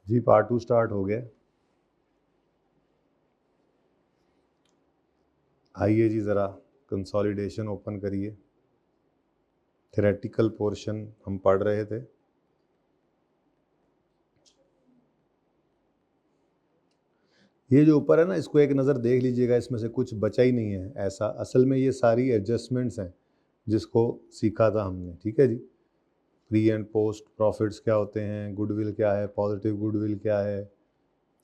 जी part 2 start हो गया। आइए जी ज़रा कंसोलिडेशन ओपन करिए। थ्योरेटिकल पोर्शन हम पढ़ रहे थे। ये जो ऊपर है ना, इसको एक नज़र देख लीजिएगा, इसमें से कुछ बचा ही नहीं है ऐसा। असल में ये सारी एडजस्टमेंट्स हैं जिसको सीखा था हमने, ठीक है जी। प्री एंड पोस्ट प्रॉफिट्स क्या होते हैं, गुडविल क्या है, पॉजिटिव गुडविल क्या है,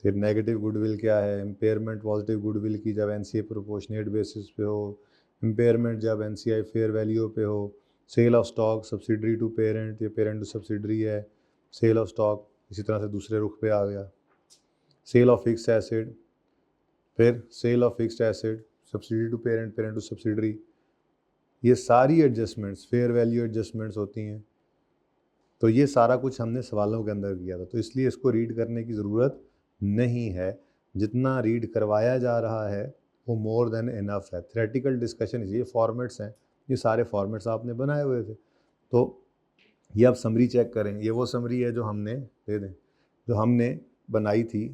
फिर नेगेटिव गुडविल क्या है, इम्पेयरमेंट पॉजिटिव गुडविल की जब एनसीए प्रोपोर्शनेट बेसिस पे हो, इम्पेयरमेंट जब एनसीआई फेयर वैल्यू पे हो, sale of stock subsidiary to parent, ये पेरेंट टू सब्सिडरी है, सेल ऑफ स्टॉक इसी तरह से दूसरे रुख पे आ गया, सेल ऑफ फिक्स्ड एसेट, फिर sale of fixed asset subsidy to parent, parent to subsidiary, ये सारी एडजस्टमेंट्स फेयर वैल्यू एडजस्टमेंट्स होती हैं। तो ये सारा कुछ हमने सवालों के अंदर किया था, तो इसलिए इसको रीड करने की ज़रूरत नहीं है। जितना रीड करवाया जा रहा है वो मोर देन इनफ है। थ्योरेटिकल डिस्कशन ये फॉर्मेट्स हैं, ये सारे फॉर्मेट्स आपने बनाए हुए थे। तो ये आप समरी चेक करें, ये वो समरी है जो हमने दे दें जो हमने बनाई थी,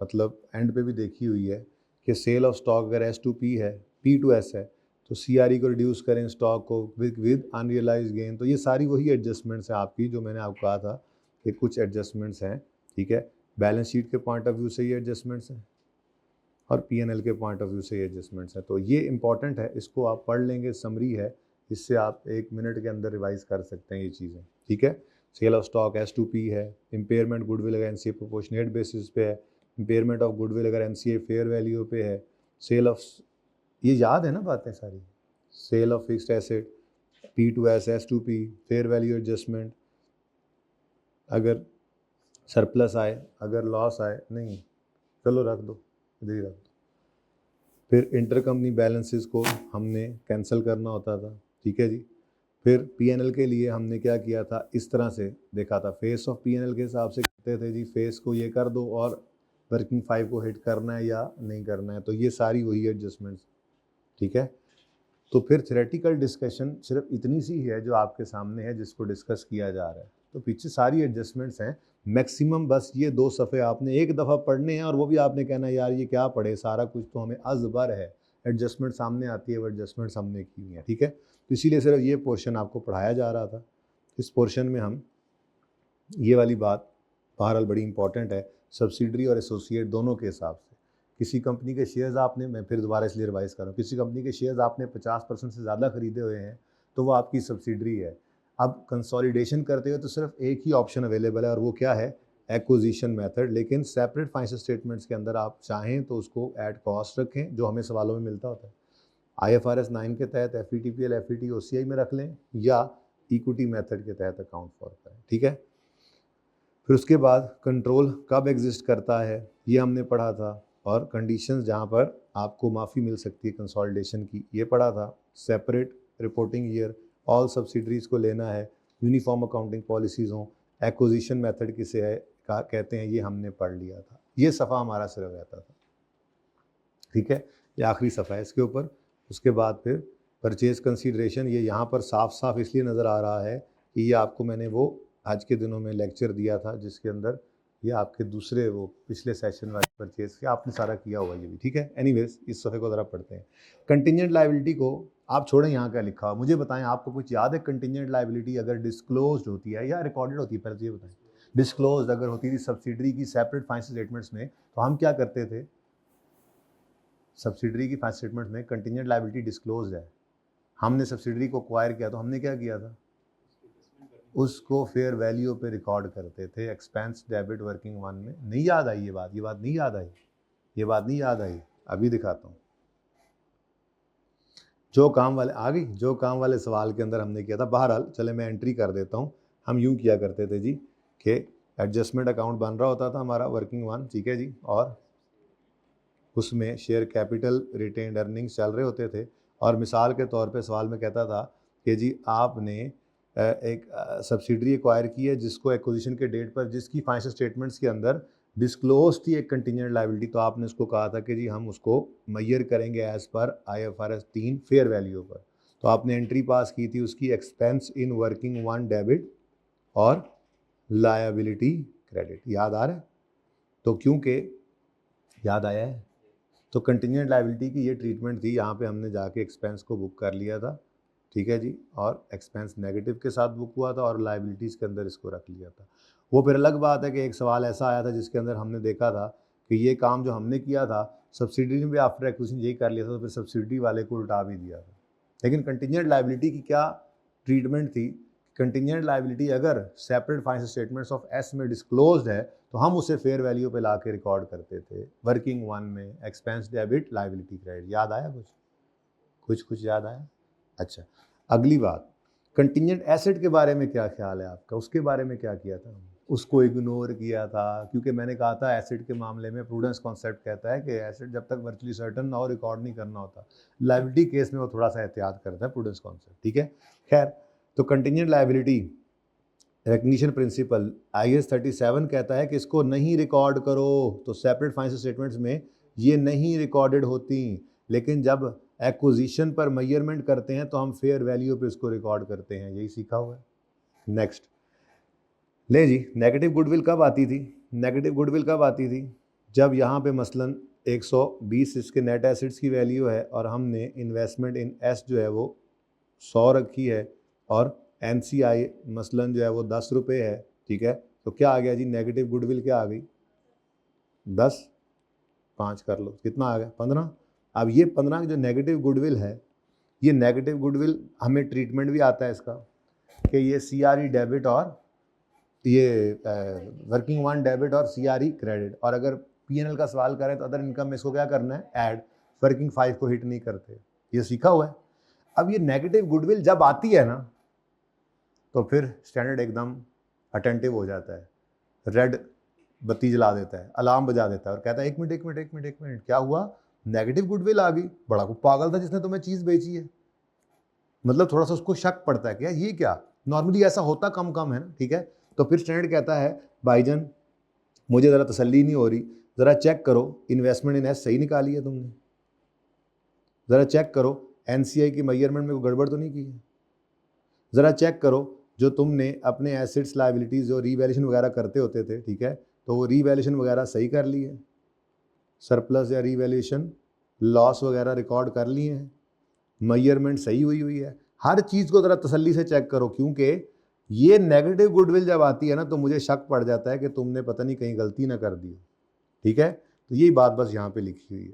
मतलब एंड पे भी देखी हुई है कि सेल ऑफ स्टॉक अगर एस टू पी है, पी टू एस है, तो सीआरई को रिड्यूस करें स्टॉक को विद अनरियलाइज गेन। तो ये सारी वही एडजस्टमेंट्स हैं आपकी जो मैंने आपको कहा था कि कुछ एडजस्टमेंट्स हैं, ठीक है। बैलेंस शीट के पॉइंट ऑफ व्यू से ये एडजस्टमेंट्स हैं और पीएनएल के पॉइंट ऑफ व्यू से ये एडजस्टमेंट्स हैं। तो ये इंपॉर्टेंट है, इसको आप पढ़ लेंगे, समरी है, इससे आप 1 मिनट के अंदर रिवाइज कर सकते हैं ये चीज़ें, ठीक है। Sale of stock S to P है, इम्पेयरमेंट गुडविल अगर एनसीए प्रोपोर्शनेट बेसिस पे है, इम्पेयरमेंट ऑफ गुडविल अगर एनसीए फेयर वैल्यू पे है, सेल ऑफ, ये याद है ना बातें सारी, sale of fixed asset P to S, S to P, fair value adjustment, अगर सरप्लस आए, अगर लॉस आए, नहीं चलो रख दो, इधर ही रख दो। फिर इंटर कंपनी बैलेंसेस को हमने कैंसिल करना होता था, ठीक है जी। फिर पीएनएल के लिए हमने क्या किया था, इस तरह से देखा था, फेस ऑफ पीएनएल के हिसाब से कहते थे जी फेस को ये कर दो और वर्किंग 5 को हिट करना है या नहीं करना है। तो ये सारी वही एडजस्टमेंट्स, ठीक है। तो फिर थ्योरेटिकल डिस्कशन सिर्फ इतनी सी है जो आपके सामने है जिसको डिस्कस किया जा रहा है। तो पीछे सारी एडजस्टमेंट्स हैं मैक्सिमम, बस ये 2 सफ़े आपने एक दफ़ा पढ़ने हैं और वो भी आपने कहना है यार ये क्या पढ़े, सारा कुछ तो हमें अज़बर है। एडजस्टमेंट सामने आती है, वो एडजस्टमेंट्स हमने की हुई हैं, ठीक है। तो इसीलिए सिर्फ ये पोर्शन आपको पढ़ाया जा रहा था। इस पोर्शन में हम ये वाली बात बहरहाल बड़ी इंपॉर्टेंट है, सब्सिडरी और एसोसिएट दोनों के हिसाब से। किसी कंपनी के शेयर्स आपने, मैं फिर दोबारा इसलिए रिवाइज कर रहा हूँ, किसी कंपनी के शेयर्स आपने 50% से ज़्यादा खरीदे हुए हैं तो वो आपकी सब्सिडरी है। अब कंसोलिडेशन करते हुए तो सिर्फ एक ही ऑप्शन अवेलेबल है और वो क्या है, एक्विजिशन मेथड। लेकिन सेपरेट फाइनेंशियल स्टेटमेंट्स के अंदर आप चाहें तो उसको ऐड कॉस्ट रखें जो हमें सवालों में मिलता होता है, IFRS 9 के तहत FETPL FET OCI में रख लें या इक्विटी मेथड के तहत अकाउंट फॉर करें, ठीक है। फिर उसके बाद कंट्रोल कब एग्जिस्ट करता है ये हमने पढ़ा था, और कंडीशंस जहाँ पर आपको माफ़ी मिल सकती है कंसोलिडेशन की ये पढ़ा था। Separate reporting year, all subsidiaries को लेना है, यूनिफॉर्म अकाउंटिंग पॉलिसीज़ हों, एक्विजिशन मेथड किसे है कहते हैं, ये हमने पढ़ लिया था। ये सफ़ा हमारा सिर्फ रहता था, ठीक है, ये आखिरी सफ़ा है इसके ऊपर। उसके बाद फिर परचेज कंसीडरेशन, ये यहाँ पर साफ साफ इसलिए नज़र आ रहा है कि ये आपको मैंने वो आज के दिनों में लेक्चर दिया था जिसके अंदर ये आपके दूसरे वो पिछले सेशन वाले परचेज के आपने सारा किया हुआ ये भी, ठीक है। एनीवेज इस सफ़े को ज़रा पढ़ते हैं। कंटिजेंट लाइबिलिटी को आप छोड़ें, यहाँ का लिखा हुआ मुझे बताएं, आपको कुछ याद है कंटिजेंट लाइबिलिटी अगर डिस्क्लोज होती है या रिकॉर्डेड होती है, पहले तो ये बताएं। डिस्क्लोज अगर होती थी सब्सिडरी की सेपरेट फाइनेंशियल स्टेटमेंट्स में तो हम क्या करते थे, सब्सिडरी की फाइनेंशियल स्टेटमेंट में कंटिजेंट लायबिलिटी डिस्क्लोज है, हमने सब्सिडरी को एक्वायर किया तो हमने क्या किया था, उसको फेयर वैल्यू पे रिकॉर्ड करते थे, एक्सपेंस डेबिट वर्किंग वन में। नहीं याद आई ये बात, ये बात नहीं याद आई, ये बात नहीं याद आई, अभी दिखाता हूँ। जो काम वाले आ गई, जो काम वाले सवाल के अंदर हमने किया था, बहरहाल चले मैं एंट्री कर देता हूँ। हम यूँ किया करते थे जी कि एडजस्टमेंट अकाउंट बन रहा होता था हमारा वर्किंग वन, ठीक है जी, और उसमें शेयर कैपिटल रिटेन्ड अर्निंग्स चल रहे होते थे। और मिसाल के तौर पे सवाल में कहता था कि जी आपने एक सब्सिडरी एक्वायर की है जिसको एक्विजिशन के डेट पर जिसकी फाइनेंशियल स्टेटमेंट्स के अंदर डिस्क्लोज थी एक कंटिजेंट लायबिलिटी, तो आपने उसको कहा था कि जी हम उसको मैयर करेंगे as per IFRS 3 fair value पर। तो आपने एंट्री पास की थी उसकी, expense in working one debit और लायबिलिटी क्रेडिट, याद आ रहा है। तो क्योंकि याद आया है, तो कंटिजेंट लायबिलिटी की ये ट्रीटमेंट थी, यहाँ पे हमने जाके एक्सपेंस को बुक कर लिया था, ठीक है जी, और एक्सपेंस नेगेटिव के साथ बुक हुआ था और लायबिलिटीज़ के अंदर इसको रख लिया था। वो फिर अलग बात है कि एक सवाल ऐसा आया था जिसके अंदर हमने देखा था कि ये काम जो हमने किया था सब्सिडी में भी आफ्टर एक्विजिशन यही कर लिया था, तो फिर सब्सिडी वाले को उल्टा भी दिया था। लेकिन कंटिजेंट लायबिलिटी की क्या ट्रीटमेंट थी? कंटिजेंट लायबिलिटी अगर separate financial statements of S में डिस्क्लोज्ड है तो हम उसे फेयर वैल्यू पे लाके रिकॉर्ड करते थे। वर्किंग वन में एक्सपेंस डेबिट लायबिलिटी क्रेडिट। याद आया कुछ याद आया? अच्छा, अगली बात, कंटिजेंट एसेट के बारे में क्या ख्याल है आपका? उसके बारे में क्या किया था? उसको इग्नोर किया था, क्योंकि मैंने कहा था एसेट के मामले में प्रूडेंस कॉन्सेप्ट कहता है कि एसेट जब तक वर्चुअली सर्टन ना हो रिकॉर्ड नहीं करना होता। लायबिलिटी केस में वो थोड़ा सा एहतियात करता है प्रूडेंस कॉन्सेप्ट, ठीक है। खैर, तो contingent liability recognition principle IAS 37 कहता है कि इसको नहीं रिकॉर्ड करो, तो सेपरेट फाइनेंशियल स्टेटमेंट्स में ये नहीं रिकॉर्डेड होती, लेकिन जब एक्विजिशन पर मेजरमेंट करते हैं तो हम फेयर वैल्यू पे इसको रिकॉर्ड करते हैं। यही सीखा हुआ है। नेक्स्ट ले जी, नेगेटिव गुडविल कब आती थी? नेगेटिव गुडविल कब आती थी? जब यहाँ पे मसलन 120 इसके नेट एसेट्स की वैल्यू है और हमने इन्वेस्टमेंट इन एस जो है वो 100 रखी है और NCI मसलन जो है वो 10 रुपये है, ठीक है। तो क्या आ गया जी? नेगेटिव गुडविल क्या आ गई? 10, 5 कर लो, कितना आ गया? 15। अब ये 15 जो नेगेटिव गुडविल है, ये नेगेटिव गुडविल हमें ट्रीटमेंट भी आता है इसका कि ये CRE डेबिट और ये वर्किंग वन डेबिट और CRE क्रेडिट, और अगर P&L का सवाल करें तो अदर इनकम में इसको क्या करना है? ऐड। वर्किंग 5 को हिट नहीं करते, ये सीखा हुआ है। अब ये नेगेटिव गुडविल जब आती है ना तो फिर स्टैंडर्ड एकदम अटेंटिव हो जाता है, रेड बत्ती जला देता है, अलार्म बजा देता है और कहता है एक मिनट क्या हुआ? नेगेटिव गुडविल आ गई। बड़ा को पागल था जिसने तुम्हें चीज़ बेची है। मतलब थोड़ा सा उसको शक पड़ता है कि यार ये क्या, नॉर्मली ऐसा होता कम है ना, ठीक है। तो फिर स्टैंडर्ड कहता है भाईजान मुझे ज़रा तसल्ली नहीं हो रही, ज़रा चेक करो इन्वेस्टमेंट इन एस सही निकाली है तुमने, ज़रा चेक करो NCI की मेजरमेंट में कोई गड़बड़ तो नहीं की है, ज़रा चेक करो जो तुमने अपने एसेट्स लायबिलिटीज़ जो रीवैल्यूएशन वगैरह करते होते थे, ठीक है, तो वो रीवैल्यूएशन वगैरह सही कर ली है, सरप्लस या रीवैल्यूएशन लॉस वगैरह रिकॉर्ड कर लिए हैं, मेजरमेंट सही हुई है। हर चीज़ को ज़रा तसल्ली से चेक करो, क्योंकि ये नेगेटिव गुडविल जब आती है ना तो मुझे शक पड़ जाता है कि तुमने पता नहीं कहीं गलती ना कर दी, ठीक है। तो यही बात बस यहाँ पे लिखी हुई है।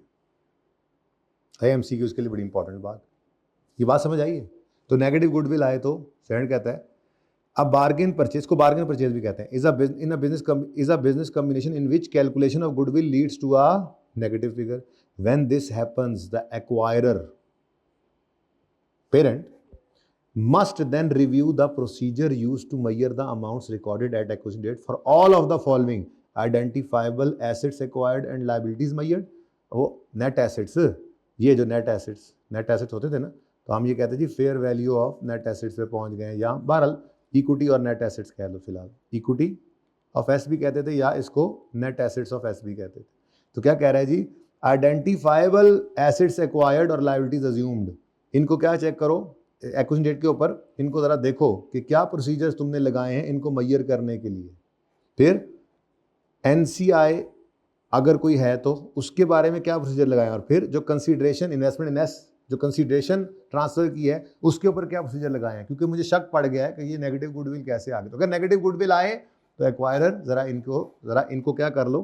IMCQ उसके लिए बड़ी इंपॉर्टेंट बात, ये बात समझ आई है। तो नेगेटिव गुडविल आए तो फ्रेंड कहता है अब बार्गेन परचेज को बार्गेन परचेज भी कहते हैं, is a business combination in which calculation of goodwill leads to a negative figure. When this happens the acquirer parent must then review the procedure used to measure the amounts recorded at acquisition date for all of the following identifiable assets acquired and liabilities measured। वो net assets, ये जो net assets होते थे ना, तो हम ये कहते जी fair value of net assets पे पहुंच गए, या बहरहाल इक्विटी और नेट एसेट्स कह लो, फिलहाल इक्विटी ऑफ एस भी कहते थे या इसको नेट एसेट्स ऑफ एस भी कहते थे। तो क्या कह रहा है जी? आइडेंटिफाइबल एसेट्स एक्वायर्ड और लायबिलिटीज अज्यूम्ड, इनको क्या चेक करो एक्विजिशन डेट के ऊपर, इनको ज़रा देखो कि क्या प्रोसीजर्स तुमने लगाए हैं इनको मेजर करने के लिए। फिर NCI अगर कोई है तो उसके बारे में क्या प्रोसीजर लगाए, और फिर जो कंसीडरेशन इन्वेस्टमेंट इन एस जो कंसीडरेशन ट्रांसफर की है उसके ऊपर क्या प्रोसीजर लगाए हैं, क्योंकि मुझे शक पड़ गया है कि ये नेगेटिव गुडविल कैसे आ गई। तो अगर नेगेटिव गुडविल आए तो एक्वायरर ज़रा इनको क्या कर लो।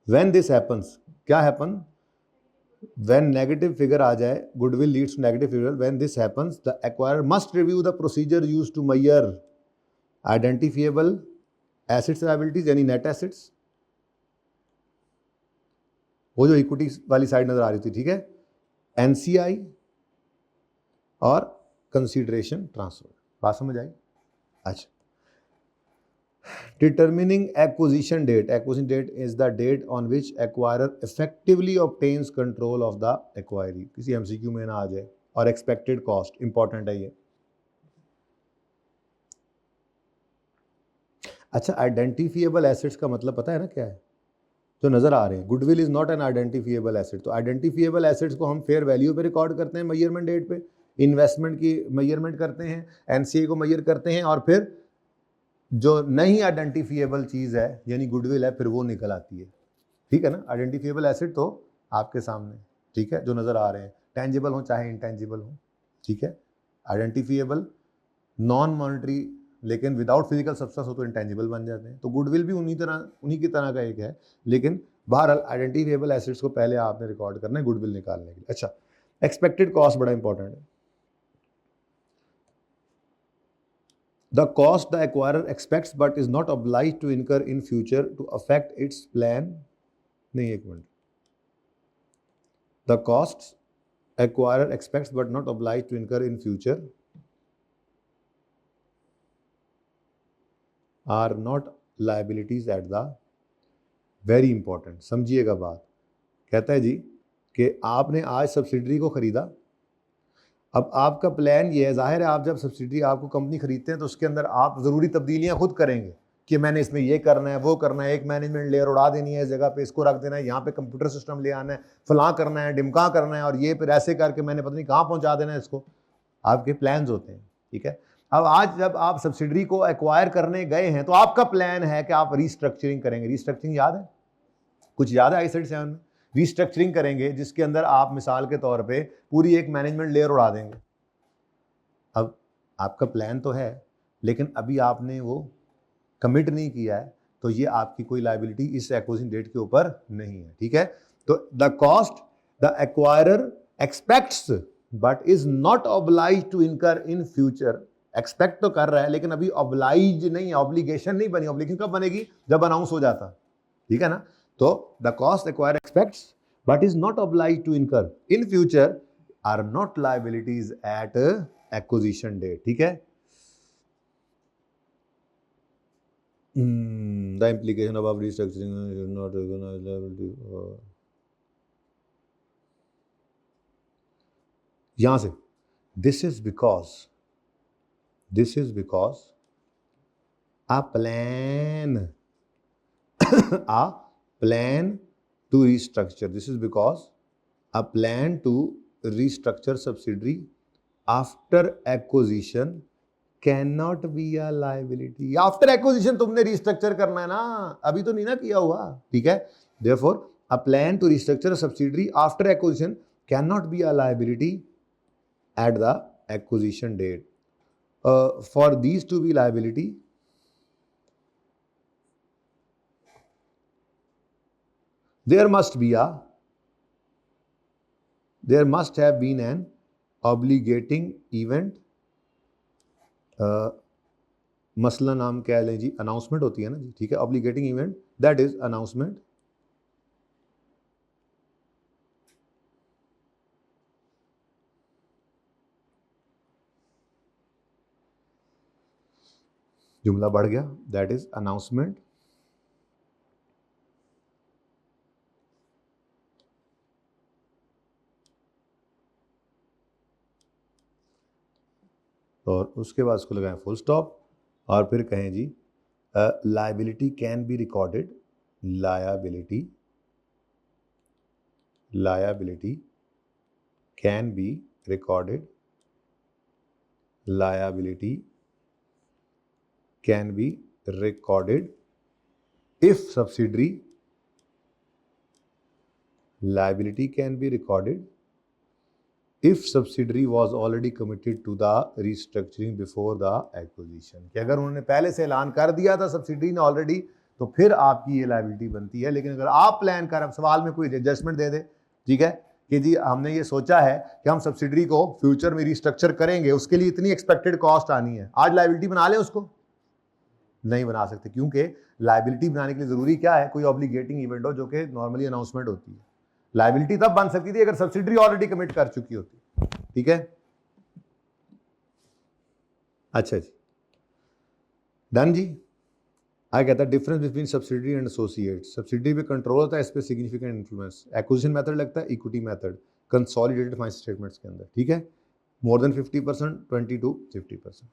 व्हेन दिस हैपन्स, क्या हैपन? When negative figure आ जाए, goodwill leads to negative figure. When this happens, the acquirer must review the procedure used to measure identifiable assets liabilities यानी net assets, वो जो इक्विटी वाली साइड नजर आ रही थी, ठीक है, NCI और कंसीडरेशन ट्रांसफर। बात समझ आई? अच्छा, determining acquisition date is the date on which acquirer effectively obtains control of the acquiree। किसी MCQ में ना आ जाए। और expected cost इंपॉर्टेंट है ये। अच्छा, आइडेंटिफिएबल एसेट्स का मतलब पता है ना क्या है? जो नजर आ रहे हैं, goodwill is not an identifiable asset. तो आइडेंटिफिएबल एसेट्स को हम फेयर वैल्यू पे रिकॉर्ड करते हैं, मेजरमेंट डेट पे, इन्वेस्टमेंट की मेजरमेंट करते हैं, NCI को मेजर करते हैं, और फिर जो नहीं आइडेंटिफिएबल चीज़ है यानी गुडविल है, फिर वो निकल आती है, ठीक है ना। आइडेंटिफिएबल एसेट तो आपके सामने, ठीक है, जो नज़र आ रहे हैं, टेंजिबल हो चाहे इंटेंजिबल हो, ठीक है। आइडेंटिफिएबल नॉन मॉनिटरी लेकिन विदाउट फिजिकल सब्सटेंस हो तो इंटेंजिबल बन जाते हैं। तो गुडविल भी उन्हीं की तरह का एक है, लेकिन बहरहाल आइडेंटिफिएबल एसेट्स को पहले आपने रिकॉर्ड करना है गुडविल निकालने के लिए। अच्छा, एक्सपेक्टेड कॉस्ट बड़ा इंपॉर्टेंट है। The cost the acquirer expects but is not obliged to incur in future to affect its plan. नहीं, एक minute. The costs acquirer expects but not obliged to incur in future are not liabilities at the, very important, समझिएगा बात। कहता है जी कि आपने आज subsidiary को खरीदा, अब आपका प्लान ये है, जाहिर है आप जब सब्सिडी आपको कंपनी खरीदते हैं तो उसके अंदर आप ज़रूरी तब्दीलियां खुद करेंगे कि मैंने इसमें ये करना है, वो करना है, एक मैनेजमेंट लेयर उड़ा देनी है, इस जगह पे इसको रख देना है, यहाँ पे कंप्यूटर सिस्टम ले आना है, फलां करना है, डिमका करना है, और ये फिर ऐसे करके मैंने पता नहीं कहाँ पहुँचा देना है इसको। आपके प्लान्स होते हैं, ठीक है। अब आज जब आप सब्सिडरी को एक्वायर करने गए हैं तो आपका प्लान है कि आप रीस्ट्रक्चरिंग करेंगे। रीस्ट्रक्चरिंग याद है, कुछ याद है आई-सेट 7 में? रीस्ट्रक्चरिंग करेंगे जिसके अंदर आप मिसाल के तौर पे पूरी एक मैनेजमेंट लेयर उड़ा देंगे। अब आपका प्लान तो है लेकिन अभी आपने वो कमिट नहीं किया है, तो ये आपकी कोई लायबिलिटी इस एक्विजिशन डेट के ऊपर नहीं है, ठीक है। तो the cost the acquirer expects but is not oblige to incur in future. Expect तो कर रहा है लेकिन अभी ऑब्लाइज नहीं, ऑब्लिगेशन नहीं बनी। ऑब्लिगेशन कब बनेगी? जब अनाउंस हो जाता, ठीक है ना। तो the cost acquire expects but is not oblige to incur in future are not liabilities at acquisition date, ठीक है। The implication of restructuring is not recognized liability. यहां से this is because a plan to restructure. This is because a plan to restructure subsidiary after acquisition cannot be a liability. After acquisition तुमने restructure करना है ना, अभी तो नहीं ना किया हुआ, ठीक है। Therefore, a plan to restructure a subsidiary after acquisition cannot be a liability at the acquisition date. For these to be liability, there must have been an obligating event. मसला नाम क्या है जी? अनाउंसमेंट होती है ना जी, ठीक है। ऑब्लिगेटिंग इवेंट दैट इज अनाउंसमेंट जुमला बढ़ गया, दैट इज अनाउंसमेंट और उसके बाद उसको लगाएं फुल स्टॉप और फिर कहें जी liability can be recorded, liability can be recorded, liability can be recorded if subsidiary, liability can be recorded if subsidiary was already committed to the restructuring before the acquisition। कि अगर उन्होंने पहले से ऐलान कर दिया था सब्सिडरी ने ऑलरेडी, तो फिर आपकी ये लायबिलिटी बनती है। लेकिन अगर आप प्लान कर, सवाल में कोई एडजस्टमेंट दे दे, ठीक है, कि जी हमने ये सोचा है कि हम सब्सिडरी को फ्यूचर में रिस्ट्रक्चर करेंगे, उसके लिए इतनी एक्सपेक्टेड कॉस्ट आनी है, आज लायबिलिटी बना लें, उसको नहीं बना सकते, क्योंकि लायबिलिटी बनाने के लिए जरूरी क्या है? कोई ऑब्लिगेटिंग इवेंट हो, जो कि नॉर्मली अनाउंसमेंट होती है। लायबिलिटी तब बन सकती थी अगर सब्सिडरी ऑलरेडी कमिट कर चुकी होती, ठीक है। अच्छा जी, डन जी। आगे कहता है difference between subsidiary and associate. Subsidiary पे कंट्रोल होता है, इस पे सिग्निफिकेंट इन्फ्लुएंस। एक्विजिशन मेथड लगता है, equity method, consolidated financial statements के अंदर, ठीक है। More than 50%, 20 to 50%।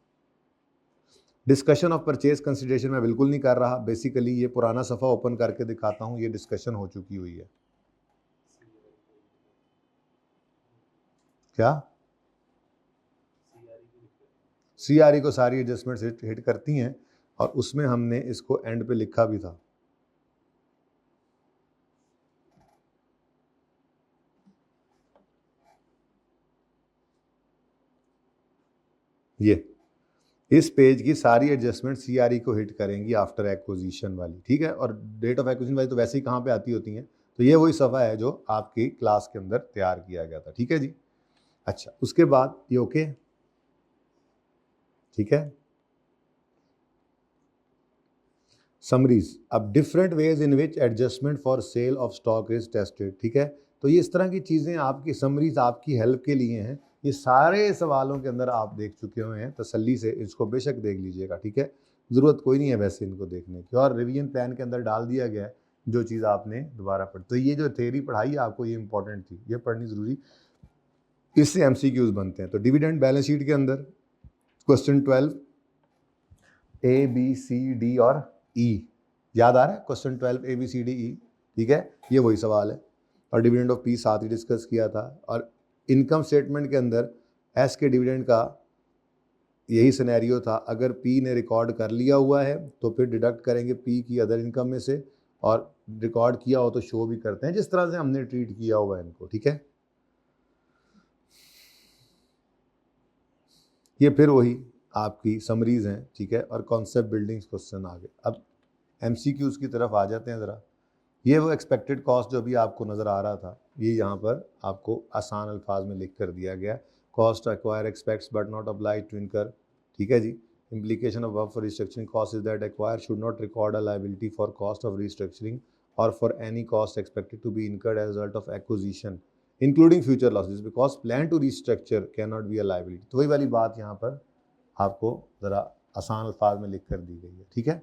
Discussion of purchase consideration मैं बिल्कुल नहीं कर रहा, बेसिकली ये पुराना सफ़ा ओपन करके दिखाता हूँ, ये डिस्कशन हो चुकी हुई है। क्या सीआरई को सारी एडजस्टमेंट्स हिट करती हैं और उसमें हमने इसको एंड पे लिखा भी था। ये इस पेज की सारी एडजस्टमेंट सीआरई को हिट करेंगी आफ्टर एक्विजिशन वाली, ठीक है। और डेट ऑफ एक्विजिशन वाली तो वैसे ही कहाँ पे आती होती हैं, तो ये वही सफ़ा है जो आपकी क्लास के अंदर तैयार किया गया था, ठीक है जी। अच्छा, उसके बाद ये ओके, ठीक है। समरीज, अब different ways in which adjustment for sale of stock is tested, ठीक है। तो ये इस तरह की चीज़ें आपकी समरीज आपकी हेल्प के लिए हैं। ये सारे सवालों के अंदर आप देख चुके हुए हैं, तसल्ली से इसको बेशक देख लीजिएगा, ठीक है। ज़रूरत कोई नहीं है वैसे इनको देखने की, और रिवीजन प्लान के अंदर डाल दिया गया है जो चीज़ आपने दोबारा पढ़ी। तो ये जो थ्योरी पढ़ाई है आपको, ये इंपॉर्टेंट थी, ये पढ़नी ज़रूरी, इससे एमसीक्यूज बनते हैं। तो डिविडेंड बैलेंस शीट के अंदर question 12 A B C D और ई, याद आ रहा है question 12 A B C D E, ठीक है, ये वही सवाल है। और डिविडेंड ऑफ पी साथ ही डिस्कस किया था। और इनकम स्टेटमेंट के अंदर एस के डिविडेंड का यही सिनेरियो था, अगर पी ने रिकॉर्ड कर लिया हुआ है तो फिर डिडक्ट करेंगे पी की अदर इनकम में से, और रिकॉर्ड किया हो तो शो भी करते हैं, जिस तरह से हमने ट्रीट किया हुआ है इनको, ठीक है। ये फिर वही आपकी समरीज हैं, ठीक है। और कॉन्सेप्ट बिल्डिंग्स क्वेश्चन आ गए। अब एमसीक्यूज की तरफ आ जाते हैं ज़रा। ये वो एक्सपेक्टेड कॉस्ट जो भी आपको नज़र आ रहा था, ये यहाँ पर आपको आसान अल्फाज में लिख कर दिया गया। Cost acquire expects but not apply to incur, ठीक है जी। Implication of work for restructuring cost is that acquirer should not record a liability for cost of restructuring और for any cost expected to be incurred as result of acquisition including future losses because plan to restructure can not be a liability. तो वही वाली बात यहाँ पर आपको ज़रा आसान अल्फाज में लिख कर दी गई है, ठीक है।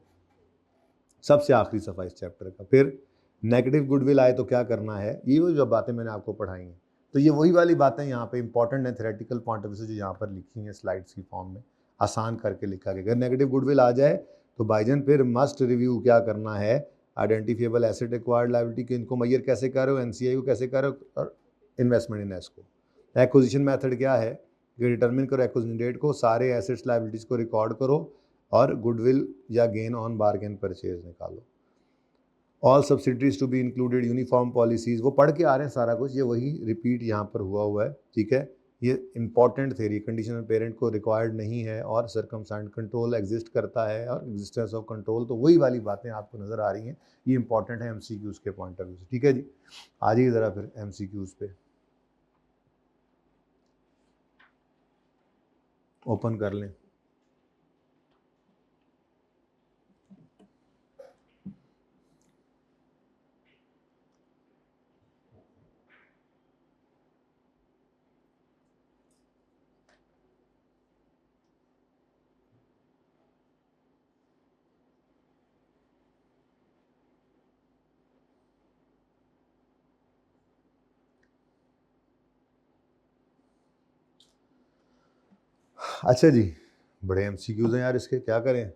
सबसे आखिरी सफ़ा इस चैप्टर का। फिर नेगेटिव गुडविल आए तो क्या करना है, ये वो जो बातें मैंने आपको पढ़ाई हैं, तो ये वही वाली बातें यहाँ पे इंपॉर्टेंट है थ्योरेटिकल पॉइंट ऑफ व्यू से, जो यहाँ पर लिखी हैं स्लाइड्स की फॉर्म में, आसान करके लिखा गया। अगर नेगेटिव गुडविल आ जाए तो भाईजान फिर मस्ट रिव्यू क्या करना है, आइडेंटिफिएबल एसेट एक्वायर्ड लायबिलिटी के इनको मैयर कैसे कर रहे हो, एनसीआई को कैसे कर रहे हो, और इन्वेस्टमेंट इन एस को। एक्विजिशन मेथड क्या है कि डिटरमिन करो एक्विजिशन डेट को, सारे एसेट्स लायबिलिटीज को रिकॉर्ड करो और गुडविल या गेन ऑन बार्गेन परचेज निकालो। All subsidiaries to be included uniform policies, वो पढ़ के आ रहे हैं सारा कुछ, ये वही रिपीट यहाँ पर हुआ है, ठीक है। ये इंपॉर्टेंट थ्योरी, कंडीशनल पेरेंट को रिक्वायर्ड नहीं है और सरकमस्टेंस कंट्रोल एग्जिस्ट करता है, और एग्जिस्टेंस ऑफ कंट्रोल, तो वही वाली बातें आपको नज़र आ रही हैं। ये इंपॉर्टेंट है एमसीक्यूज के पॉइंट ऑफ व्यू से, ठीक है जी। आ जाइए ज़रा फिर एमसीक्यूज पे, ओपन कर लें। अच्छा जी, बड़े एमसीक्यूज हैं यार इसके, क्या करें।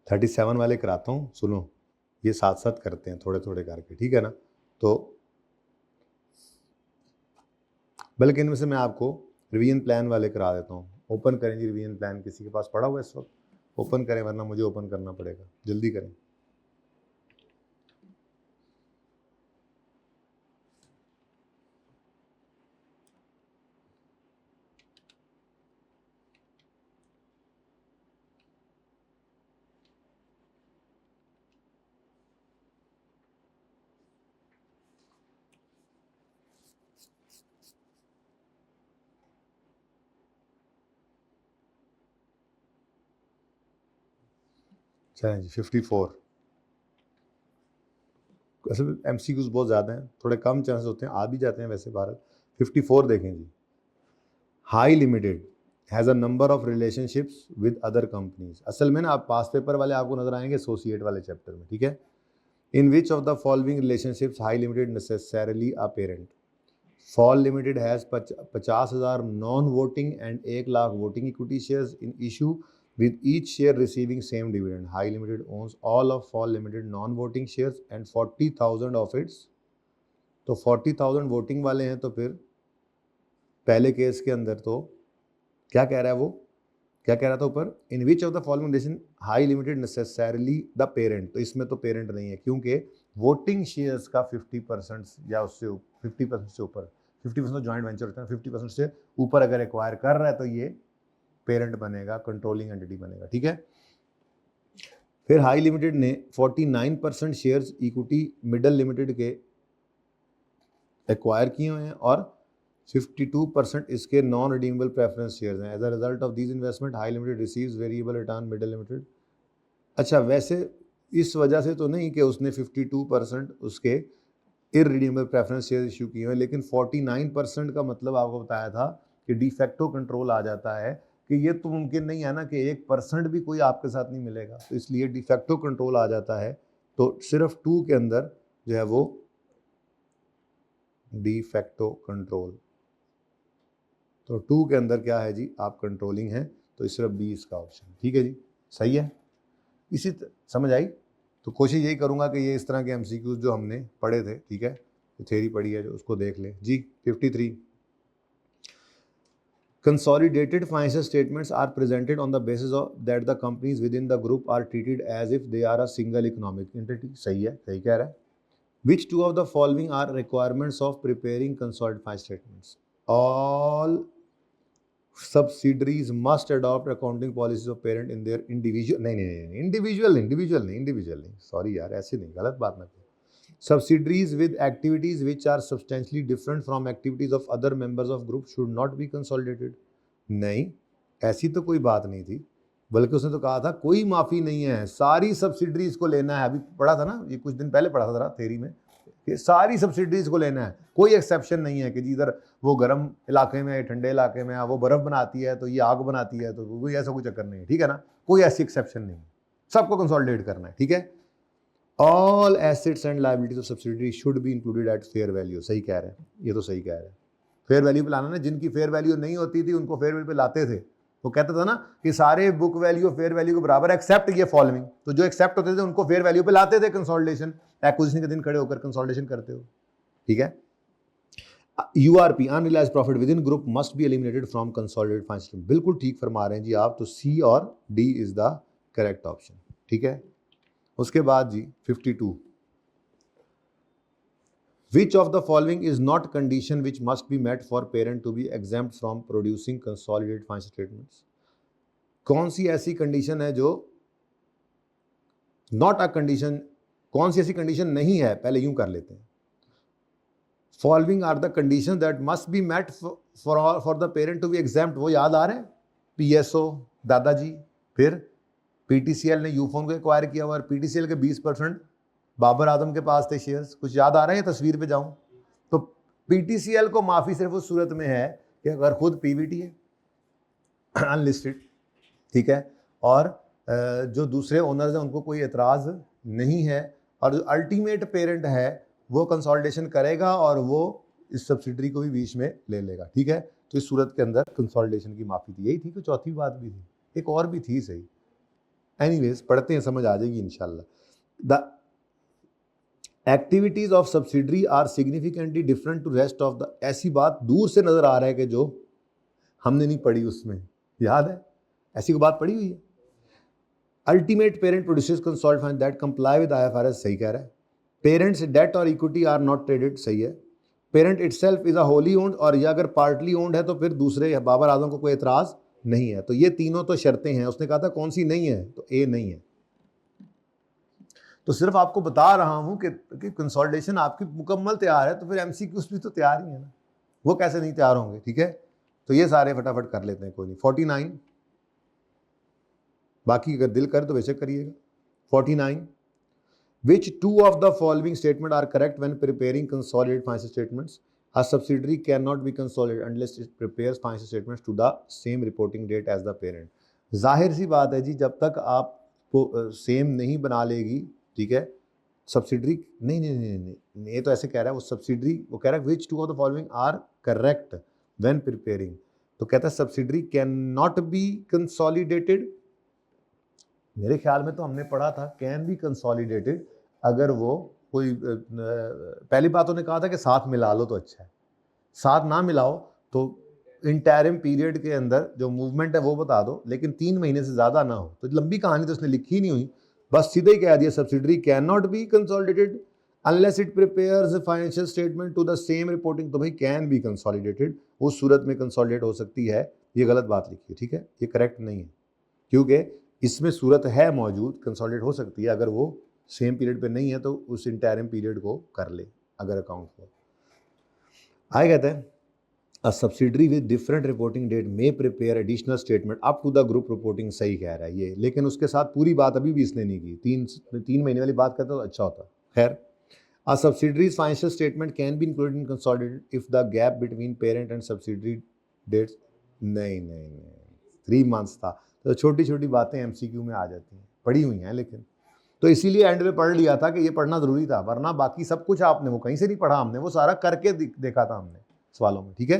37 वाले कराता हूँ, सुनो, ये साथ साथ करते हैं थोड़े थोड़े करके, ठीक है ना। तो बल्कि इनमें से मैं आपको रिवीजन प्लान वाले करा देता हूँ। ओपन करें जी रिवीजन प्लान, किसी के पास पड़ा हुआ है इस वक्त, ओपन करें, वरना मुझे ओपन करना पड़ेगा, जल्दी करें। चलें जी, 54। वैसे एमसीक्यूज बहुत ज़्यादा हैं, थोड़े कम चांसेस होते हैं, आ भी जाते हैं वैसे भारत। 54 देखें जी। High Limited has a number of relationships with other companies. असल में ना आप पास पेपर वाले आपको नजर आएंगे एसोसिएट वाले चैप्टर में, ठीक है। In which of the following relationships High Limited necessarily a parent. Fall Limited has 50,000 non voting and 1 lakh voting equity shares in issue with each share receiving same dividend. High Limited owns all of Fall Limited non-voting shares and 40,000 of its. तो 40,000 voting वाले हैं, तो फिर पहले case के अंदर तो क्या कह रहा है वो, क्या कह रहा था ऊपर, in which of the following condition High Limited necessarily the parent, तो इसमें तो पेरेंट नहीं है क्योंकि वोटिंग शेयर्स का 50% या उससे 50% से ऊपर, 50% तो जॉइंट वेंचर होता है, 50% से ऊपर अगर एक्वायर कर रहा है तो ये पेरेंट बनेगा, कंट्रोलिंग एंटिटी बनेगा, ठीक है। फिर हाई लिमिटेड ने 49% शेयर्स इक्विटी मिडल लिमिटेड के एक्वायर किए हुए हैं और 52% इसके नॉन रिडीमेबल प्रेफरेंस शेयर्स हैं। As a result of these investment High Limited receives variable return Middle Limited. अच्छा, वैसे इस वजह से तो नहीं कि उसने 52% उसके इररिडीमेबल प्रेफरेंस शेयर इशू किए हैं, लेकिन 49% का मतलब आपको बताया था कि डिफेक्टो कंट्रोल आ जाता है कि ये तो मुमकिन नहीं है ना कि 1% भी कोई आपके साथ नहीं मिलेगा, तो इसलिए डिफेक्टो कंट्रोल आ जाता है। तो सिर्फ 2 के अंदर जो है वो डिफेक्टो कंट्रोल, तो 2 के अंदर क्या है जी, आप कंट्रोलिंग है, तो सिर्फ बी इसका ऑप्शन, ठीक है जी, सही है। इसी समझ आई। तो कोशिश यही करूंगा कि ये इस तरह के एमसीक्यूज जो हमने पढ़े थे, ठीक है, तो थ्योरी पढ़ी है जो, उसको देख ले जी। 53 consolidated financial statements are presented on the basis of that the companies within the group are treated as if they are a single economic entity। सही है, सही कह रहा है। Which two of the following are requirements of preparing consolidated financial statements? All subsidiaries must adopt accounting policies of parent in their individual, नहीं, individual नहीं, sorry यार, ऐसे नहीं, गलत बात ना करो। Subsidiaries with activities which are substantially different from activities of other members of group should not be consolidated। नहीं, ऐसी तो कोई बात नहीं थी, बल्कि उसने तो कहा था कोई माफ़ी नहीं है, सारी सब्सिडरीज को लेना है। अभी पढ़ा था ना, ये कुछ दिन पहले पढ़ा था जरा थ्योरी में, कि सारी सब्सिडरीज को लेना है, कोई एक्सेप्शन नहीं है कि जी इधर वो गर्म इलाके में, ठंडे इलाके में वो बर्फ़ बनाती है तो ये आग बनाती है, तो कोई ऐसा कोई चक्कर नहीं है, ठीक है ना, कोई ऐसी एक्सेप्शन नहीं है, सबको कंसोलिडेट करना है, ठीक है। All assets and liabilities of subsidiary should be included eight fair value. सही कह रहे हैं, ये तो सही कह रहे हैं। फेयर वैल्यू पे लाना ना, जिनकी फेयर वैल्यू नहीं होती थी उनको फेयर वैल्यू पे लाते थे। वो कहता था ना कि सारे बुक वैल्यू फेयर वैल्यू के बराबर एक्सेप्ट ये फॉलोइंग, तो जो एक्सेप्ट होते थे उनको फेयर वैल्यू पे लाते थे कंसोलिडेशन, एक्विजिशन के दिन खड़े होकर कंसोलिडेशन करते हो, ठीक है। URP unrealised profit within group must be eliminated from consolidated financial. बिल्कुल ठीक फरमा रहे हैं जी आप, तो सी और D is the correct option, ठीक है। उसके बाद जी 52 Which of the following is not condition which must be met for parent to be exempt from producing consolidated financial statements? कौन सी ऐसी कंडीशन है जो नॉट अ कंडीशन, कौन सी ऐसी कंडीशन नहीं है, पहले यूं कर लेते हैं। Following are the condition that must be met for the parent to be exempt. वो याद आ रहे हैं, पीएसओ दादाजी, फिर पीटीसीएल ने यूफोन को एक्वायर किया हुआ, और पीटीसीएल के 20% बाबर आदम के पास थे शेयर्स, कुछ याद आ रहे हैं, तस्वीर पे जाऊं तो पीटीसीएल को माफी सिर्फ उस सूरत में है कि अगर खुद पीवीटी है अनलिस्टेड, ठीक है, और जो दूसरे ओनर्स हैं उनको कोई एतराज़ नहीं है, और जो अल्टीमेट पेरेंट है वो कंसोलिडेशन करेगा और वो इस सब्सिडरी को भी बीच में ले लेगा, ठीक है। तो इस सूरत के अंदर कंसोलिडेशन की माफ़ी थी, यही थी कि चौथी बात भी थी, एक और भी थी, सही। एनीवेज पढ़ते हैं, समझ आ जाएगी इंशाल्लाह। The activities of subsidiary are significantly different to rest of the, ऐसी बात दूर से नजर आ रहा है कि जो हमने नहीं पढ़ी उसमें, याद है, ऐसी कोई बात पढ़ी हुई है। Ultimate parent produces consolidated finance that comply with IFRS, सही कह रहा है। पेरेंट्स डेट और इक्विटी आर नॉट ट्रेडेड, सही है। Parent itself is a wholly owned, और यह अगर पार्टली ओन्ड है तो फिर दूसरे बाबर आजम को कोई एतराज नहीं है। तो ये तीनों तो शर्तें हैं, उसने कहा था कौन सी नहीं है, तो ए नहीं है। तो सिर्फ आपको बता रहा हूं कि कंसोलिडेशन आपकी मुकम्मल तैयार है, तो फिर एमसीक्यूज भी तो तैयार ही है ना, वो कैसे नहीं तैयार होंगे, ठीक है। तो ये सारे फटाफट कर लेते हैं, कोई नहीं। 49, बाकी अगर दिल कर तो बेशक करिएगा। 49 Which two of the following statements are correct when preparing consolidated financial statements? A subsidiary cannot be consolidated unless it prepares financial statements to the same reporting date as the parent। जाहिर सी बात है जी, जब तक आपको same नहीं बना लेगी, ठीक है, सब्सिडरी नहीं नहीं नहीं नहीं, ये तो ऐसे कह रहा है वो सब्सिडरी, वो कह रहा है which two of the following are correct when preparing, तो कहता है subsidiary can not be consolidated मेरे ख्याल में तो हमने पढ़ा था कैन बी कंसोलिडेटेड, अगर वो कोई पहली बात उन्होंने कहा था कि साथ मिला लो तो अच्छा है, साथ ना मिलाओ तो इंटरिम पीरियड के अंदर जो मूवमेंट है वो बता दो, लेकिन 3 महीने से ज़्यादा ना हो। तो लंबी कहानी तो उसने लिखी ही नहीं हुई, बस सीधे ही कह दिया subsidiary can not be consolidated unless it prepares a financial statement to the same reporting. तो भाई कैन बी कंसोलिडेटेड उस सूरत में कंसोलिडेट हो सकती है, ये गलत बात लिखी है, ठीक है, ये करेक्ट नहीं है, क्योंकि इसमें सूरत है मौजूद, कंसोलिडेट हो सकती है, अगर वो सेम पीरियड पे नहीं है तो उस इंटरिम पीरियड को कर ले अगर अकाउंट हो। आगे कहते हैं A subsidiary with different reporting date may prepare additional statement up to the group reporting। सही कह रहा है ये, लेकिन उसके साथ पूरी बात अभी भी इसने नहीं की, तीन महीने वाली बात करता तो अच्छा होता। खैर, A subsidiary's financial statement can be included in consolidated if the gap between parent and subsidiary dates नहीं 3 months था। तो छोटी छोटी बातें MCQ में आ जाती हैं, पढ़ी हुई हैं, लेकिन तो इसीलिए एंड में पढ़ लिया था कि ये पढ़ना जरूरी था, वरना बाकी सब कुछ आपने वो कहीं से नहीं पढ़ा, हमने वो सारा करके देखा था हमने सवालों में, ठीक है।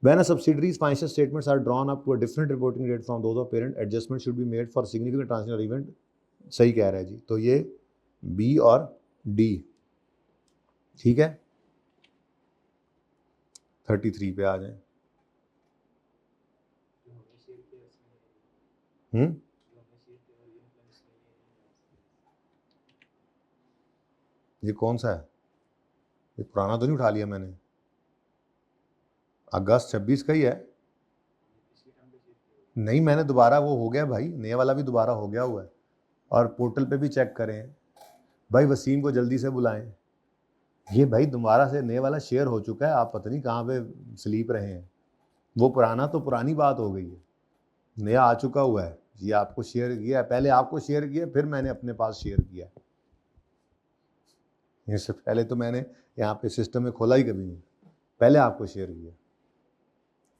When a subsidiary's financial statements are drawn up to a different reporting date from those of parent, adjustment should be made for significant transitional event। सही कह रहा है जी, तो ये B और D, ठीक है। 33 पे आ जाए। ये कौन सा है? ये पुराना तो नहीं उठा लिया मैंने? अगस्त 26 का ही है। नहीं, मैंने दोबारा वो हो गया भाई, नया वाला भी दोबारा हो गया हुआ है, और पोर्टल पे भी चेक करें भाई, वसीम को जल्दी से बुलाएं। ये भाई दोबारा से नए वाला शेयर हो चुका है, आप पता नहीं कहाँ पे स्लीप रहे हैं। वो पुराना तो पुरानी बात हो गई है, नया आ चुका हुआ है। ये आपको शेयर किया, पहले आपको शेयर किया, फिर मैंने अपने पास शेयर किया। इससे पहले तो मैंने यहाँ पे सिस्टम में खोला ही कभी नहीं, पहले आपको शेयर किया,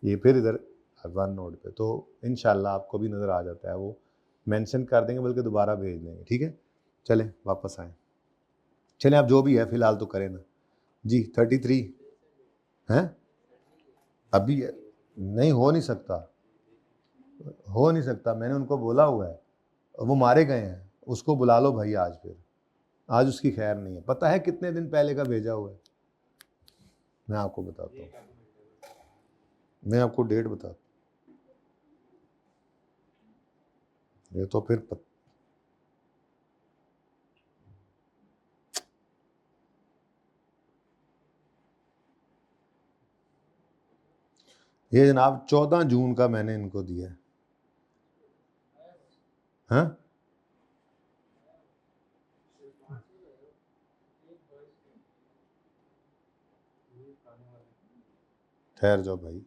ये फिर इधर वन नोट पे। तो इंशाल्लाह आपको भी नज़र आ जाता है, वो मेंशन कर देंगे, बल्कि दोबारा भेज देंगे, ठीक है। चलें वापस आएँ, चलें आप जो भी है फ़िलहाल तो करें ना जी। 33 हैं अभी नहीं, हो नहीं सकता, हो नहीं सकता, मैंने उनको बोला हुआ है, वो मारे गए हैं, उसको बुला लो भाई आज, फिर आज उसकी खैर नहीं है। पता है कितने दिन पहले का भेजा हुआ है? मैं आपको बताता हूँ, मैं आपको डेट बताता हूँ, ये तो फिर ये जनाब 14 जून का मैंने इनको दिया है। हाँ, ठहर जाओ भाई,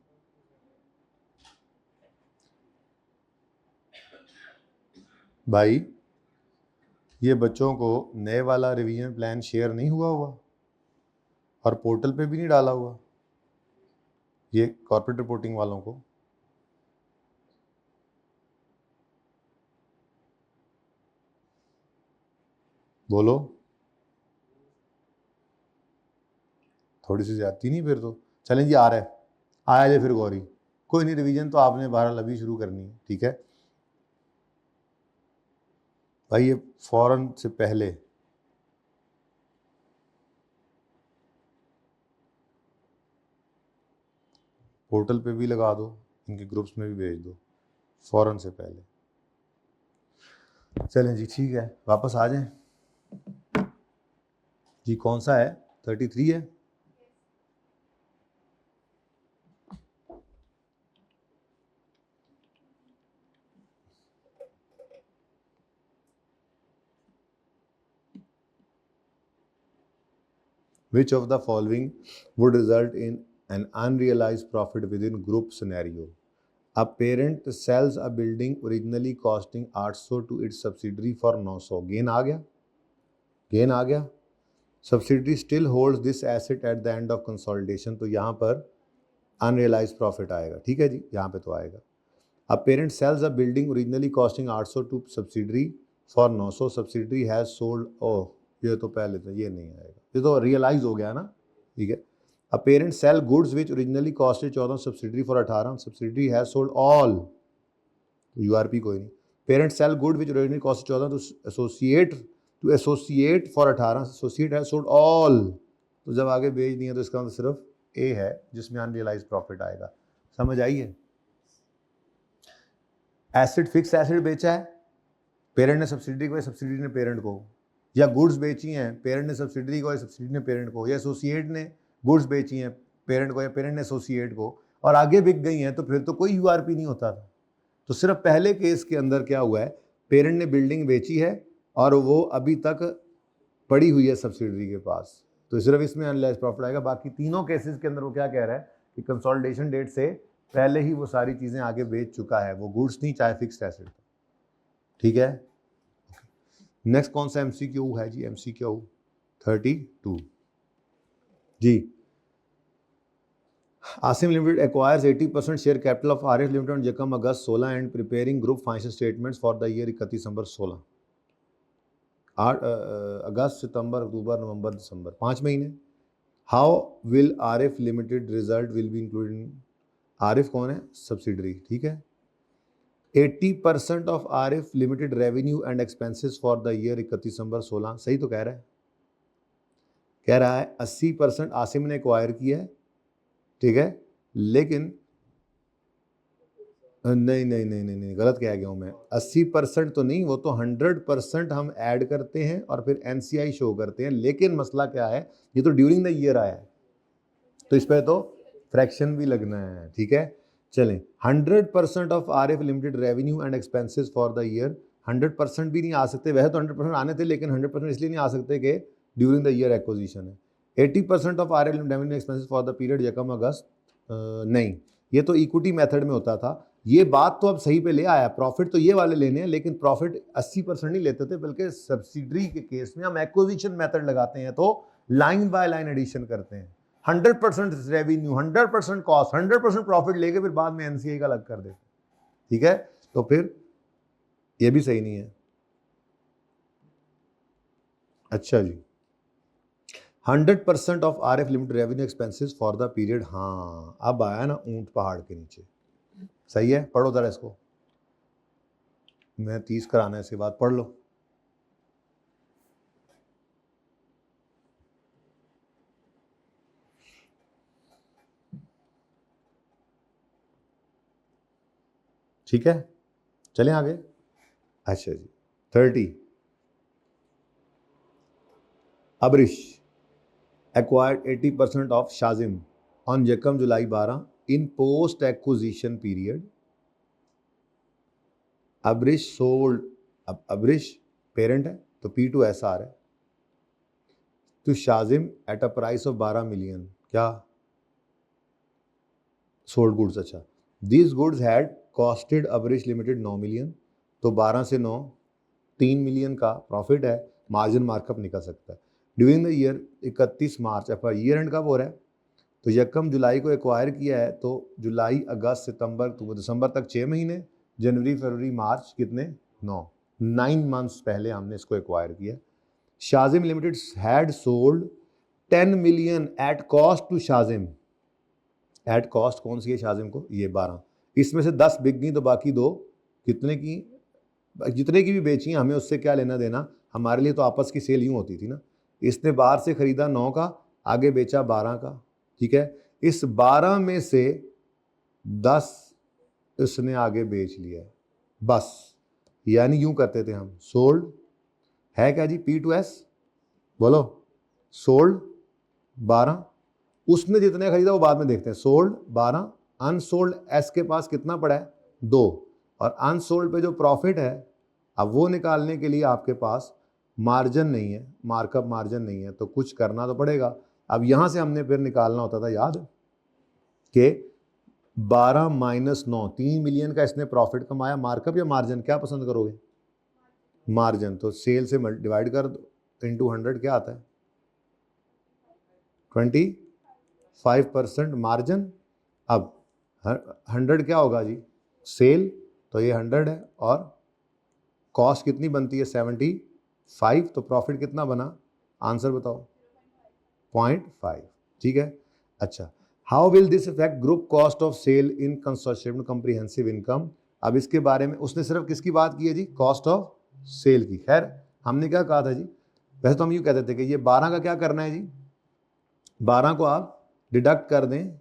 भाई ये बच्चों को नए वाला रिवीजन प्लान शेयर नहीं हुआ और पोर्टल पे भी नहीं डाला हुआ, ये कॉर्पोरेट रिपोर्टिंग वालों को। बोलो, थोड़ी सी ज्यादती नहीं फिर तो। चलें जी, आ रहा है, आया जाए फिर गौरी, कोई नहीं, रिवीजन तो आपने 12 अभी शुरू करनी है, ठीक है भाई। ये फौरन से पहले पोर्टल पे भी लगा दो, इनके ग्रुप्स में भी भेज दो, फौरन से पहले। चलें जी, ठीक है, वापस आ जाएं जी। कौन सा है? 33 है। Which of the following would result in an unrealized profit within group scenario? A parent sells a building originally costing 800 to its subsidiary for 900। Gain आ गया, गेन आ गया। Subsidiary still holds this asset at the end of consolidation, तो यहाँ पर unrealise profit आएगा, ठीक है जी, यहाँ पे तो आएगा। A parent sells a building originally costing 800 to subsidiary for 900, subsidiary has sold, oh ये तो पहले तो ये नहीं आएगा, ये तो रियलाइज हो गया ना, ठीक है। A parent sell goods which originally costed 14, subsidiary for 18, subsidiary has sold all, URP कोई नहीं। Parent sell good which originally cost 14 to associate for 18, associate has sold all, तो जब आगे बेच दिए तो इसका मतलब सिर्फ ए है जिसमें अनरियलाइज प्रॉफिट आएगा। समझ आई है? एसिड फिक्स एसिड बेचा है पेरेंट ने सब्सिडी को या सब्सिडी ने पेरेंट को, या गुड्स बेची हैं पेरेंट ने सब्सिडी को या सब्सिडी ने पेरेंट को, या एसोसिएट ने गुड्स बेची हैं पेरेंट को या पेरेंट ने एसोसिएट को, और आगे बिक गई हैं, तो फिर तो कोई यूआरपी नहीं होता था। तो सिर्फ पहले केस के अंदर क्या हुआ है, पेरेंट ने बिल्डिंग बेची है और वो अभी तक पड़ी हुई है सब्सिडरी के पास, तो सिर्फ इसमें अनरियलाइज्ड प्रॉफिट आएगा। बाकी तीनों केसेस के अंदर वो क्या कह रहा है कि कंसोलिडेशन डेट से पहले ही वो सारी चीज़ें आगे बेच चुका है, वो गुड्स नहीं चाहे फिक्स्ड एसेट। ठीक है, नेक्स्ट कौन सा एमसीक्यू है जी? एमसीक्यू 32 जी। Asim limited acquires 80% share capital of RF limited on जकम August 16 and preparing group financial statements for the year 31 December 16। अगस्त, सितंबर, अक्टूबर, नवंबर, दिसंबर, 5 महीने। How will RF limited result will be included? RF कौन है? सब्सिडरी। ठीक है, 80% of RF limited revenue and expenses for the year 31 December 16। सही तो कह रहा है, कह रहा है 80% आसिम ने एक्वायर किया है, ठीक है, लेकिन नहीं नहीं नहीं नहीं नहीं गलत कह गया हूँ मैं। 80% तो नहीं, वो तो 100% हम ऐड करते हैं और फिर एनसीआई शो करते हैं, लेकिन मसला क्या है, ये तो ड्यूरिंग द ईयर आया है, तो इस पर तो फ्रैक्शन भी लगना है। ठीक है, चलें। 100% of RF limited revenue and expenses for the year, 100% भी नहीं आ सकते, वैसे तो 100% आने थे, लेकिन 100% इसलिए नहीं आ सकते कि ड्यूरिंग द ईयर एक्विजिशन है। 80% of RF limited revenue expenses for the period यकम अगस्त, नहीं, ये तो इक्विटी मेथड में होता था। ये बात तो अब सही पे ले आया, प्रॉफिट तो ये वाले लेने हैं, लेकिन प्रॉफिट 80% नहीं लेते थे, बल्कि सब्सिडरी के केस में हम एक्विजिशन मेथड लगाते हैं, तो लाइन बाय लाइन एडिशन करते हैं। 100% रेवेन्यू, 100% कॉस्ट, 100% प्रॉफिट लेके फिर बाद में एनसीआई का अलग कर देते। ठीक है, तो फिर ये भी सही नहीं है। अच्छा जी, 100% of RF limited revenue expenses for the period. हाँ, अब आया ना ऊंट पहाड़ के नीचे। सही है, पढ़ो जरा इसको, मैं 30 कराना है, इसके बाद पढ़ लो। ठीक है, चलें आगे। अच्छा जी, 30 अबरिश acquired 80% of Shazim on Jekam July 12 in post acquisition period. Abrish sold, अब अबरिश पेरेंट है तो P2SR है, तो Shazim at a price of 12 million, क्या सोल्ड गुड्स। अच्छा, these goods had costed Abrish limited 9 million, तो 12 से 9 3 मिलियन का प्रॉफिट है, मार्जिन मार्कअप निकल सकता है। ड्यूरिंग द ईयर 31 मार्च, अब ईयर एंड कब हो रहा है, तो यकम जुलाई को एक्वायर किया है, तो जुलाई, अगस्त, सितंबर, तो दिसंबर तक 6 महीने, जनवरी, फरवरी, मार्च कितने, 9 मंथ्स पहले हमने इसको एक्वायर किया। Shazim limited had sold 10 million at cost to Shazim, at cost कौन सी है शाजिम को, ये 12, इसमें से 10 बिक गई, तो बाकी 2 कितने की, जितने की भी बेची हमें उससे क्या लेना देना, हमारे लिए तो आपस की सेल यूँ होती थी ना। इसने बाहर से खरीदा 9 का, आगे बेचा 12 का, ठीक है, इस 12 में से 10 इसने आगे बेच लिया है, बस, यानी यूं करते थे हम, सोल्ड है क्या जी, P2S बोलो, सोल्ड 12, उसने जितने खरीदा वो बाद में देखते हैं, सोल्ड 12, अनसोल्ड एस के पास कितना पड़ा है, 2, और अनसोल्ड पे जो प्रॉफिट है, अब वो निकालने के लिए आपके पास मार्जिन नहीं है, मार्कअप मार्जिन नहीं है, तो कुछ करना तो पड़ेगा। अब यहां से हमने फिर निकालना होता था, याद कि 12 माइनस 9, 3 मिलियन का इसने प्रॉफिट कमाया, मार्कअप या मार्जिन, क्या पसंद करोगे, मार्जिन, तो सेल से डिवाइड कर दो, इंटू 100 क्या आता है, 25% मार्जिन। अब 100 क्या होगा जी, सेल, तो ये 100 है, और कॉस्ट कितनी बनती है, 75, तो प्रॉफिट कितना बना, आंसर बताओ, 0.5। ठीक है, अच्छा, how will this effect group cost of sale in consolidated comprehensive income अब इसके बारे में उसने सिर्फ किसकी बात की है जी, कॉस्ट ऑफ सेल की। खैर हमने क्या कहा था जी, वैसे तो हम यूँ कहते थे कि ये 12 का क्या करना है जी, 12 को आप डिडक्ट कर दें,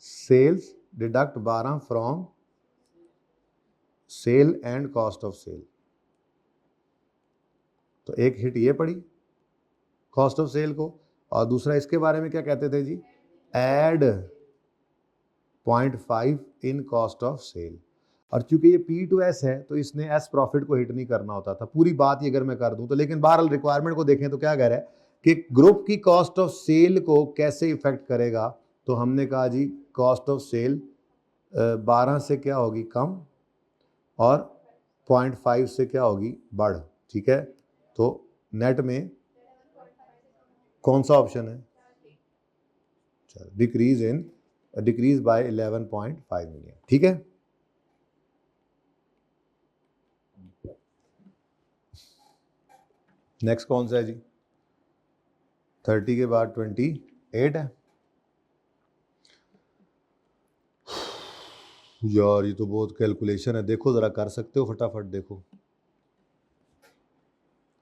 sales deduct 12 from sale and cost of sale. तो एक हिट ये पड़ी कॉस्ट ऑफ सेल को, और दूसरा इसके बारे में क्या कहते थे जी, add 0.5 in cost of sale. और चूंकि ये P2S है तो इसने एस प्रॉफिट को हिट नहीं करना होता था। पूरी बात ये अगर मैं कर दूं तो, लेकिन बहरहाल रिक्वायरमेंट को देखें तो क्या कह रहा है कि ग्रुप की कॉस्ट ऑफ सेल को कैसे इफेक्ट करेगा। तो हमने कहा जी कॉस्ट ऑफ सेल 12 से क्या होगी, कम, और 0.5 से क्या होगी, बढ़। ठीक है, तो नेट में कौन सा ऑप्शन है, डिक्रीज बाय 11.5 मिलियन। ठीक है, नेक्स्ट कौन सा है जी, 30 के बाद 28 है। यार ये तो बहुत कैलकुलेशन है, देखो जरा कर सकते हो फटाफट देखो,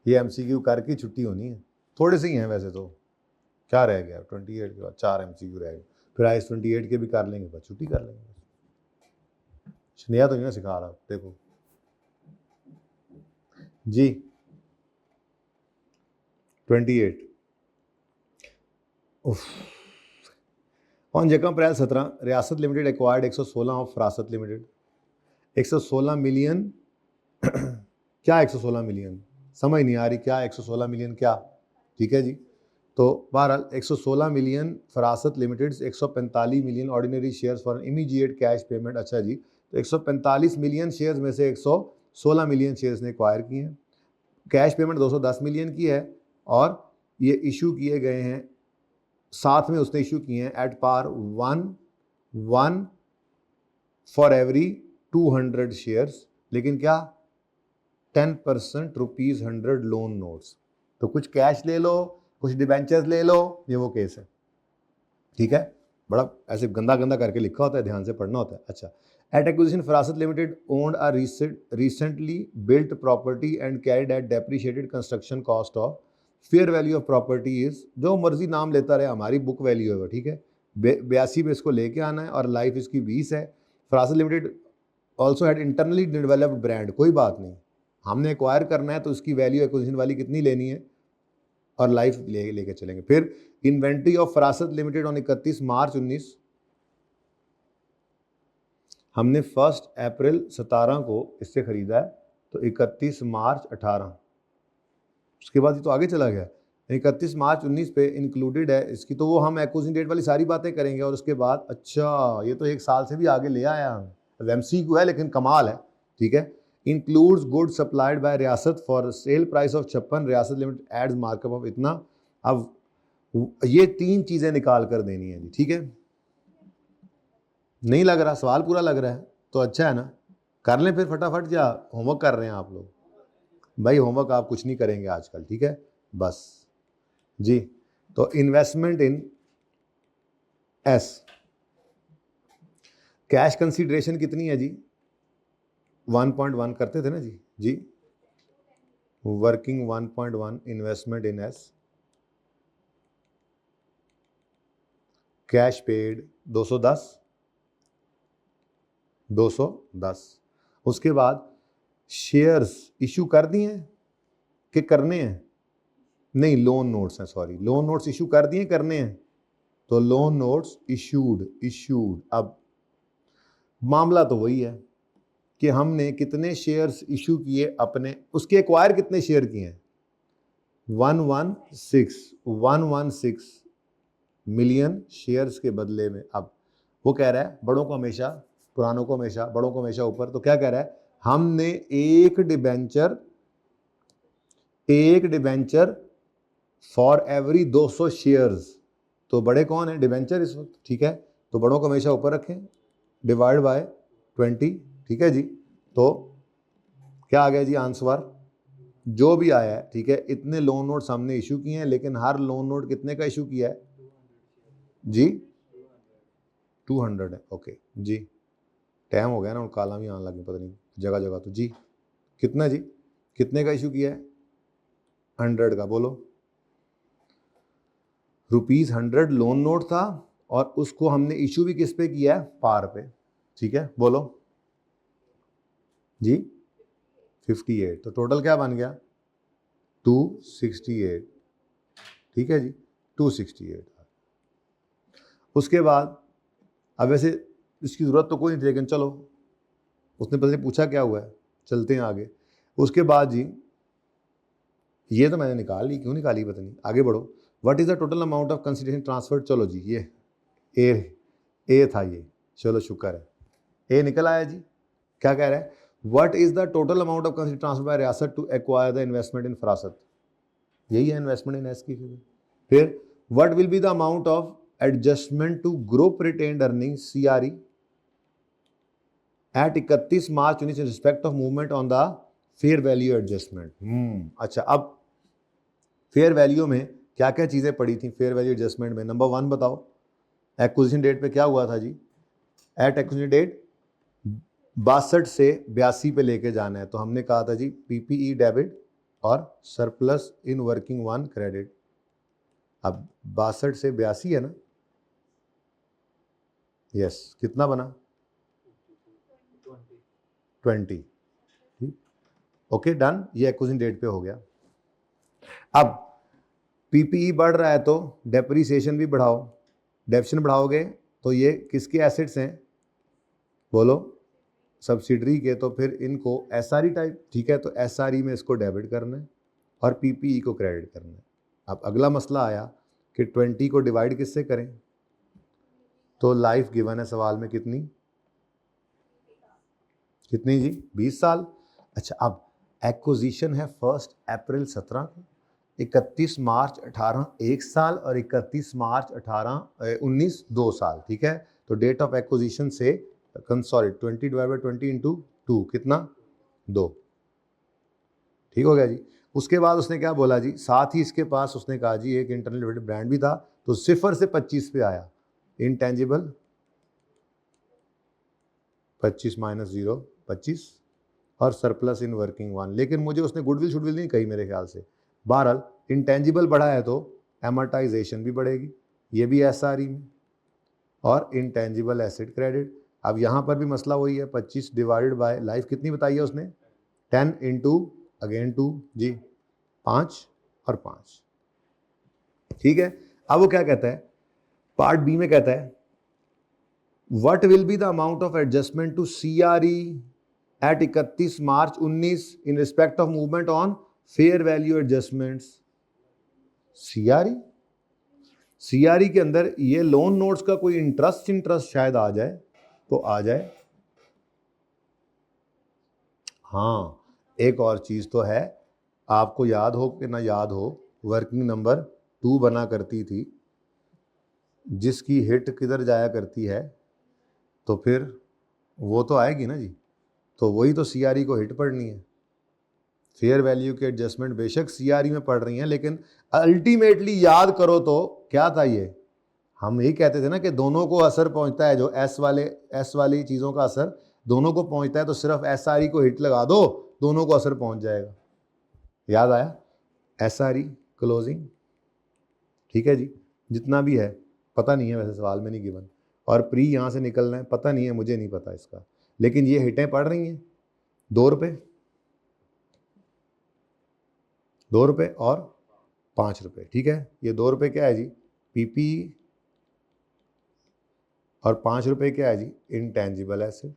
ये एमसीक्यू करके छुट्टी होनी है, थोड़े से ही हैं वैसे तो। क्या रह गया 28 के बाद, 4 एमसीक्यू रह गए, फिर आइस 28 के भी कर लेंगे, बस छुट्टी कर लेंगे। नया तो नहीं ना सिखा रहा, देखो जी 28 ऑन जकम अप्रैल 17 रियासत limited acquired 116 of फरासत limited. 116 million क्या 116 मिलियन, समझ नहीं आ रही क्या 116 मिलियन क्या। ठीक है जी, तो बहरहाल 116 million फरासत limited, 145 million ordinary shares for immediate cash payment. अच्छा जी, तो 145 मिलियन शेयर्स में से 116 मिलियन शेयर्स ने एक्वायर किए हैं, कैश पेमेंट 210 मिलियन की है, और ये इशू किए गए हैं, साथ में उसने इशू किए हैं at par 1 for every 200 shares, लेकिन क्या 10% रुपीज 100 लोन नोट्स। तो कुछ कैश ले लो, कुछ डिबेंचर्स ले लो, ये वो केस है। ठीक है, बड़ा ऐसे गंदा गंदा करके लिखा होता है, ध्यान से पढ़ना होता है। अच्छा, at acquisition Farasat limited owned a recently built property and carried at depreciated construction cost of fair value of property is, जो मर्जी नाम लेता रहे, हमारी बुक वैल्यू है वो। ठीक है, 82 पे इसको लेके आना है, और लाइफ इसकी 20 है। Farasat limited also had internally developed brand, कोई बात नहीं, हमने एक्वायर करना है तो उसकी वैल्यू एक्विजिशन वाली कितनी लेनी है, और लाइफ लेके चलेंगे। फिर inventory of फरासत limited on 31 March 19, हमने 1 अप्रैल 17 को इससे खरीदा है, तो 31 मार्च 18, उसके बाद ये तो आगे चला गया, 31 मार्च 19 पे इंक्लूडेड है इसकी, तो वो हम एक्विजिशन डेट वाली सारी बातें करेंगे। और उसके बाद अच्छा, ये तो 1 साल से भी आगे ले आया हम, एमसीक्यू है लेकिन कमाल है। ठीक है, includes good supplied by Riyasat for sale price of 56, रियासत लिमिटेड एड्स मार्कअप ऑफ इतना। अब ये 3 चीजें निकाल कर देनी है जी। ठीक है, नहीं लग रहा, सवाल पूरा लग रहा है तो अच्छा है ना, कर लें फिर फटाफट, या होमवर्क कर रहे हैं आप लोग? भाई होमवर्क आप कुछ नहीं करेंगे आजकल, ठीक है बस जी। तो investment in S, cash consideration कितनी है जी, 1.1 करते थे ना जी working 1.1 investment in S, cash paid 210। उसके बाद शेयर्स इशू कर दिए हैं कि करने हैं, नहीं लोन नोट्स हैं, सॉरी लोन नोट्स इशू कर दिए, करने हैं, तो लोन नोट्स इशूड। अब मामला तो वही है कि हमने कितने शेयर्स इशू किए अपने, उसके एक्वायर कितने शेयर किए हैं, 116 मिलियन शेयर्स के बदले में। अब वो कह रहा है बड़ों को हमेशा, पुरानों को हमेशा, बड़ों को हमेशा ऊपर, तो क्या कह रहा है, हमने एक डिबेंचर फॉर एवरी 200 शेयर्स, तो बड़े कौन है, डिबेंचर इस वक्त। ठीक है, तो बड़ों को हमेशा ऊपर रखें, डिवाइड बाय 20। ठीक है जी, तो क्या आ गया जी आंसर, जो भी आया है। ठीक है, इतने लोन नोट्स हमने इशू किए हैं, लेकिन हर लोन नोट कितने का इशू किया है जी, 200 है। ओके जी, टाइम हो गया ना, काला भी आने लगे पता नहीं जगह जगह। तो जी कितना जी, कितने का इशू किया है? 100 का। बोलो, ₹100 लोन नोट था और उसको हमने इशू भी किस पे किया है? पार पे। ठीक है, बोलो जी 58। तो टोटल क्या बन गया? 268। ठीक है जी, 268। उसके बाद अब वैसे इसकी ज़रूरत तो कोई नहीं थी, लेकिन चलो उसने पता नहीं पूछा क्या हुआ है, चलते हैं आगे। उसके बाद जी ये तो मैंने निकाल ली, क्यों निकाली पता नहीं, आगे बढ़ो। What is the total amount of consideration transfer? चलो जी ये ए था ये, चलो शुक्र है ए निकल आया जी। क्या कह रहा है? What is the total amount of consideration transfer by Riyasat to acquire the investment in Farasat? यही है इन्वेस्टमेंट इन एस की फिर what will be the amount of adjustment to group retained earning CRE at 31 March 19 respect of movement on the fair value adjustment. अच्छा, अब fair value में क्या क्या चीजें पड़ी थी फेयर वैल्यू एडजस्टमेंट में? नंबर 1 बताओ, एक्विजिशन डेट पे क्या हुआ था जी? एट एक्विजिशन डेट 62 से 82 पे लेके जाना है, तो हमने कहा था जी PPE डेबिट और सरप्लस इन वर्किंग 1 क्रेडिट। अब 62 से 82 है ना? यस, कितना बना? 20। ओके डन, ये एक्विजिशन डेट पे हो गया। अब PPE बढ़ रहा है तो डेप्रिसिएशन भी बढ़ाओ, डेप्शन बढ़ाओगे तो ये किसके एसेट्स हैं? बोलो, सब्सिडरी के। तो फिर इनको SRE टाइप, ठीक है, तो SRE में इसको डेबिट करना है और PPE को क्रेडिट करना है। अब अगला मसला आया कि 20 को डिवाइड किससे करें? तो लाइफ गिवन है सवाल में कितनी जी? 20 साल। अच्छा, अब एक्विजिशन है 1 अप्रैल 17 को, 31 मार्च 18 1 साल और 31 मार्च 19 2 साल। ठीक है, तो डेट ऑफ एक्विजिशन से कंसोलिडेट 20 डिवाइड बाई 20 इंटू 2 कितना? 2। ठीक हो गया जी। उसके बाद उसने क्या बोला जी? साथ ही इसके पास उसने कहा जी एक इंटरनल लिमिटेड ब्रांड भी था, तो 0 से 25 पे आया। इनटेंजिबल 25 माइनस 0 25 और सरप्लस इन वर्किंग 1। लेकिन मुझे उसने गुडविल शुडविल नहीं कही मेरे ख्याल से। बहरहाल इंटेंजिबल बढ़ा है तो एमोर्टाइजेशन भी बढ़ेगी, ये भी SRE में, और इंटेंजिबल एसेट क्रेडिट। अब यहाँ पर भी मसला वही है, 25 डिवाइडेड बाय लाइफ कितनी बताई है उसने? 10 इंटू अगेन 2 जी 5 और 5। ठीक है, अब वो क्या कहता है? पार्ट बी में कहता है what will be the amount of adjustment to CRE at 31 March 19 in respect of movement on fair value adjustments. CRE के अंदर ये लोन नोट्स का कोई इंटरेस्ट शायद आ जाए तो आ जाए। हाँ, एक और चीज तो है, आपको याद हो कि ना याद हो, वर्किंग नंबर 2 बना करती थी जिसकी हिट किधर जाया करती है, तो फिर वो तो आएगी ना जी, तो वही तो CRE को हिट पड़नी है। फेयर वैल्यू के एडजस्टमेंट बेशक CRE में पड़ रही हैं, लेकिन अल्टीमेटली याद करो तो क्या था ये? हम यही कहते थे ना कि दोनों को असर पहुंचता है, जो एस वाली चीज़ों का असर दोनों को पहुंचता है, तो सिर्फ SRE को हिट लगा दो, दोनों को असर पहुंच जाएगा। याद आया? SRE क्लोजिंग, ठीक है जी, जितना भी है पता नहीं है, वैसे सवाल में नहीं गिवन, और प्री यहाँ से निकलना है, पता नहीं है, मुझे नहीं पता इसका, लेकिन ये हिटें पड़ रही हैं। 2 रुपये, 2 रुपये और 5 रुपये। ठीक है, ये 2 रुपये क्या है जी? PPE, और 5 रुपये क्या है जी? Intangible asset.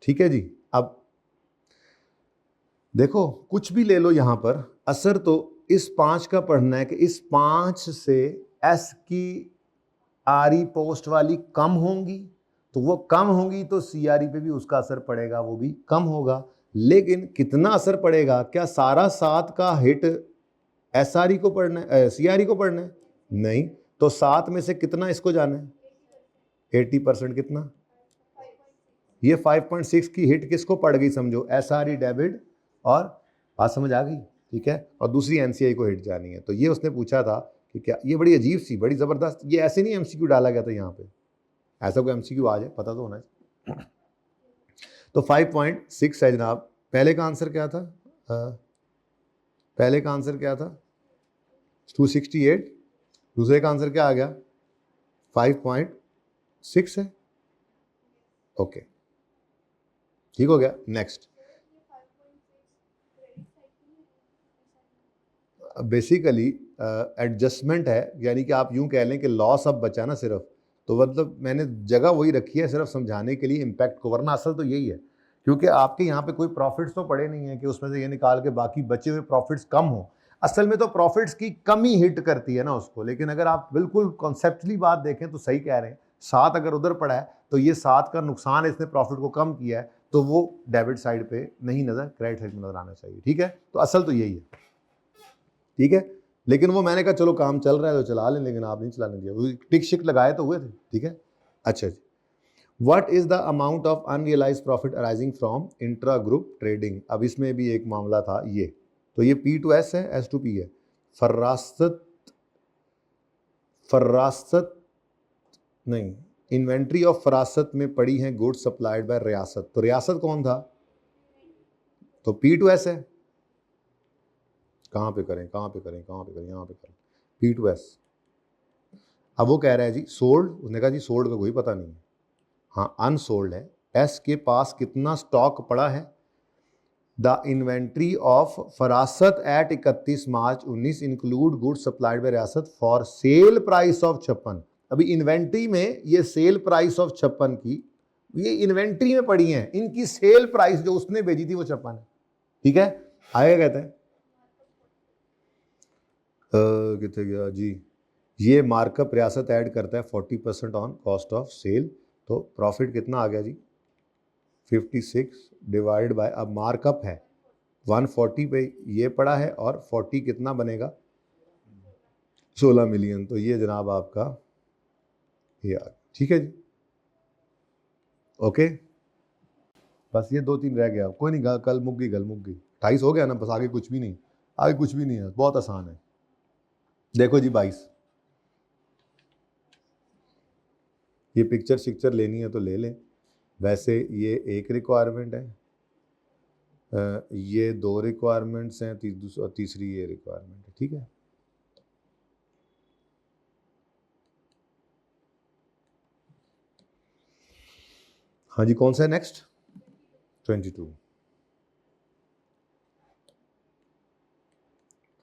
ठीक है जी। अब देखो कुछ भी ले लो यहां पर, असर तो इस 5 का पढ़ना है कि इस 5 से S की RE पोस्ट वाली कम होंगी, तो वो कम होंगी तो CRE पे भी उसका असर पड़ेगा, वो भी कम होगा। लेकिन कितना असर पड़ेगा? क्या सारा 7 का हिट SRE को पढ़ना है, CRE को पढ़ना है? नहीं, तो 7 में से कितना इसको जाना है? 80%। कितना? ये 5.6 की हिट किसको पड़ गई समझो? SRE डेबिट, और बात समझ आ गई? ठीक है, और दूसरी NCI को हिट जानी है। तो ये उसने पूछा था कि क्या, ये बड़ी अजीब सी, बड़ी ज़बरदस्त, ये ऐसे नहीं MCQ डाला गया था यहाँ पे, ऐसा कोई एमसीक्यू आ जाए पता तो होना चाहिए। तो 5.6 है जनाब। पहले का आंसर क्या था? पहले का आंसर क्या था? 268। दूसरे का आंसर क्या आ गया? 5.6 है। ओके, ठीक हो गया। नेक्स्ट, बेसिकली एडजस्टमेंट है, यानी कि आप यूं कह लें कि लॉस अब बचा ना सिर्फ, तो मतलब मैंने जगह वही रखी है सिर्फ समझाने के लिए इम्पैक्ट को, वरना असल तो यही है। क्योंकि आपके यहाँ पे कोई प्रॉफिट्स तो पड़े नहीं है कि उसमें से ये निकाल के बाकी बचे हुए प्रॉफिट्स कम हो। असल में तो प्रॉफिट्स की कमी हिट करती है ना उसको। लेकिन अगर आप बिल्कुल कॉन्सेप्चुअली बात देखें तो सही कह रहे हैं, 7 अगर उधर पड़ा है तो ये 7 का नुकसान इसने प्रॉफिट को कम किया है, तो वो डेबिट साइड पे नहीं नजर, क्रेडिट साइड में नजर आना चाहिए। ठीक है, तो असल तो यही है। ठीक है, लेकिन वो मैंने कहा चलो काम चल रहा है तो चला लें, लेकिन आप नहीं चलाने दिया, वो टिक शिक लगाए तो हुए थे। ठीक है, अच्छा जी। What is the amount of unrealised profit arising from intra group trading? अब इसमें भी एक मामला था ये, तो ये P2S है, S2P है। फरासत नहीं, इन्वेंट्री ऑफ फरासत में पड़ी है गुड्स सप्लाइड बाय रियासत। तो रियासत कौन था? तो P2S है। कहाँ पे करें, यहाँ पे करें, P2S। अब वो कह रहा है जी सोल्ड, उसने कहा जी सोल्ड का कोई पता नहीं है। हाँ, अनसोल्ड है। एस के पास कितना स्टॉक पड़ा है? The inventory of Farasat at 31 March 19 include goods supplied by Riyasat for sale price of 56। अभी इन्वेंट्री में ये सेल प्राइस ऑफ 56 की, ये इन्वेंट्री में पड़ी है, इनकी सेल प्राइस जो उसने भेजी थी वो 56 है। ठीक है, आगे कहते हैं कितने गया जी, ये मार्कअप रियासत ऐड करता है 40% ऑन कॉस्ट ऑफ सेल। तो प्रॉफिट कितना आ गया जी? 56 डिवाइड बाय, अब मार्कअप है 140 पे ये पड़ा है, और 40 कितना बनेगा? 16 मिलियन। तो ये जनाब आपका ये आ गया। ठीक है जी, ओके। बस ये 2-3 रह गया, कोई नहीं, कल मुक गई, 28 हो गया ना, बस आगे कुछ भी नहीं, आगे कुछ भी नहीं है, बहुत आसान है। देखो जी 22, ये पिक्चर लेनी है तो ले लें, वैसे ये एक रिक्वायरमेंट है, ये 2 रिक्वायरमेंट्स हैं, तीसरी ये रिक्वायरमेंट है। ठीक है, हाँ जी, कौन सा है नेक्स्ट?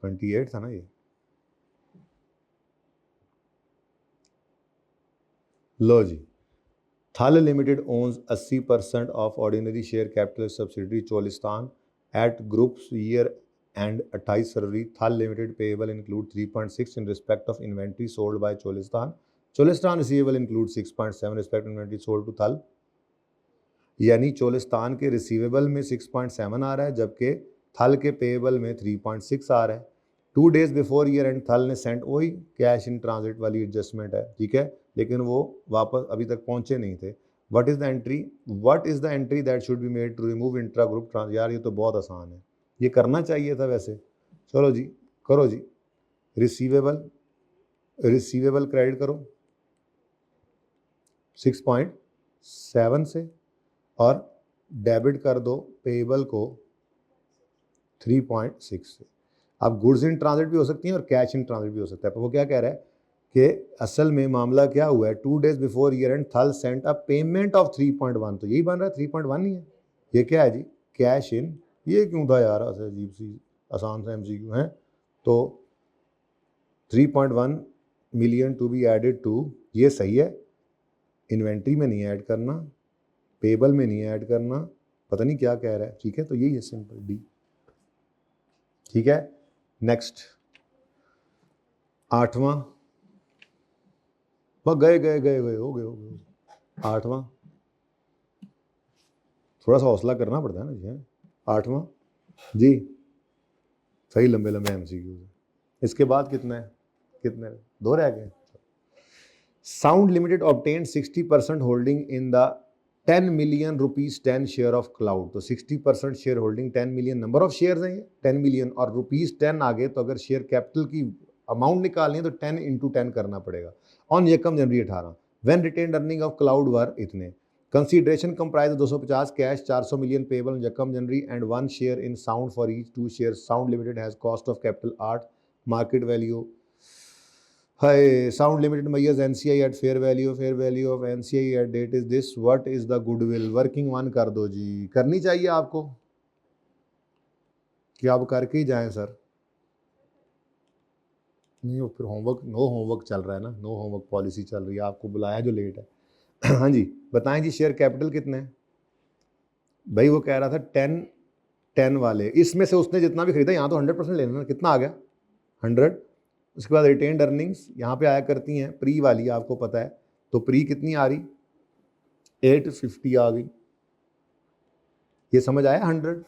28 था ना ये। लो जी, Thal limited owns 80% of ordinary share capital subsidiary Cholistan at groups year end 28 February. Thal limited payable include 3.6 in respect of inventory sold by Cholistan. Cholistan receivable include 6.7 respect inventory sold to Thal. यानी चोलिस्तान के रिसीवेबल में 6.7 आ रहा है, जबकि थल के पेएबल में 3.6 आ रहा है। 2 days बिफोर ईयर एंड थल ने सेंट, वही कैश इन ट्रांजिट वाली एडजस्टमेंट है। ठीक है, लेकिन वो वापस अभी तक पहुंचे नहीं थे। What is the entry that should be made to remove intra group trans? यार ये तो बहुत आसान है, ये करना चाहिए था वैसे। चलो जी, करो जी। रिसीवेबल क्रेडिट करो 6.7 से, और डेबिट कर दो पेएबल को 3.6 से। अब गुड्स इन ट्रांजिट भी हो सकती हैं और कैश इन ट्रांजिट भी हो सकता है। पर वो क्या कह रहा है कि असल में मामला क्या हुआ है, 2 days बिफोर ईयर एंड थल सेंट अ पेमेंट ऑफ 3.1। तो यही बन रहा है, 3.1 नहीं है, ये क्या है जी? Cash in. ये क्यों था यार, अजीब सी आसान सा MCQ है। तो 3.1 million to be added to, ये सही है, इन्वेंट्री में नहीं ऐड करना, पेबल में नहीं ऐड करना, पता नहीं क्या कह रहा है। ठीक है, तो यही है सिंपल डी। ठीक है, नेक्स्ट 8वां, बस गए हो गए 8वां, थोड़ा सा हौसला करना पड़ता है ना जी। 8वां जी, सही लंबे MCQ। इसके बाद कितने 2 रह गए। Sound limited obtained 60% holding in the 10 million rupees 10 share of cloud. तो 60% share holding, 10 million number of share हैं ये, 10 मिलियन और रुपीज 10 आगे, तो अगर शेयर कैपिटल की अमाउंट निकालनी है तो 10 × 10 करना पड़ेगा। On 1 January 18 when retained earning of Cloud were इतने, consideration comprise 250 cash, 400 million payable यकम January and 1 share in Sound for each 2 share, Sound limited has cost of capital 8, market value है Sound limited measures NCI at fair value of NCI at date is this, what is the goodwill, working one कर दो जी, करनी चाहिए आपको कि आप करके ही जाएं सर, नहीं वो फिर होमवर्क, नो होमवर्क चल रहा है ना, नो होमवर्क पॉलिसी चल रही है, आपको बुलाया जो लेट है। हाँ जी बताएं जी, शेयर कैपिटल कितने हैं भाई, वो कह रहा था 10 वाले, इसमें से उसने जितना भी खरीदा, यहाँ तो 100% लेना, कितना आ गया 100, उसके बाद रिटेन्ड अर्निंग्स यहाँ पे आया करती हैं प्री वाली, आपको पता है, तो प्री कितनी आ रही 850 आ गई, ये समझ आया 100,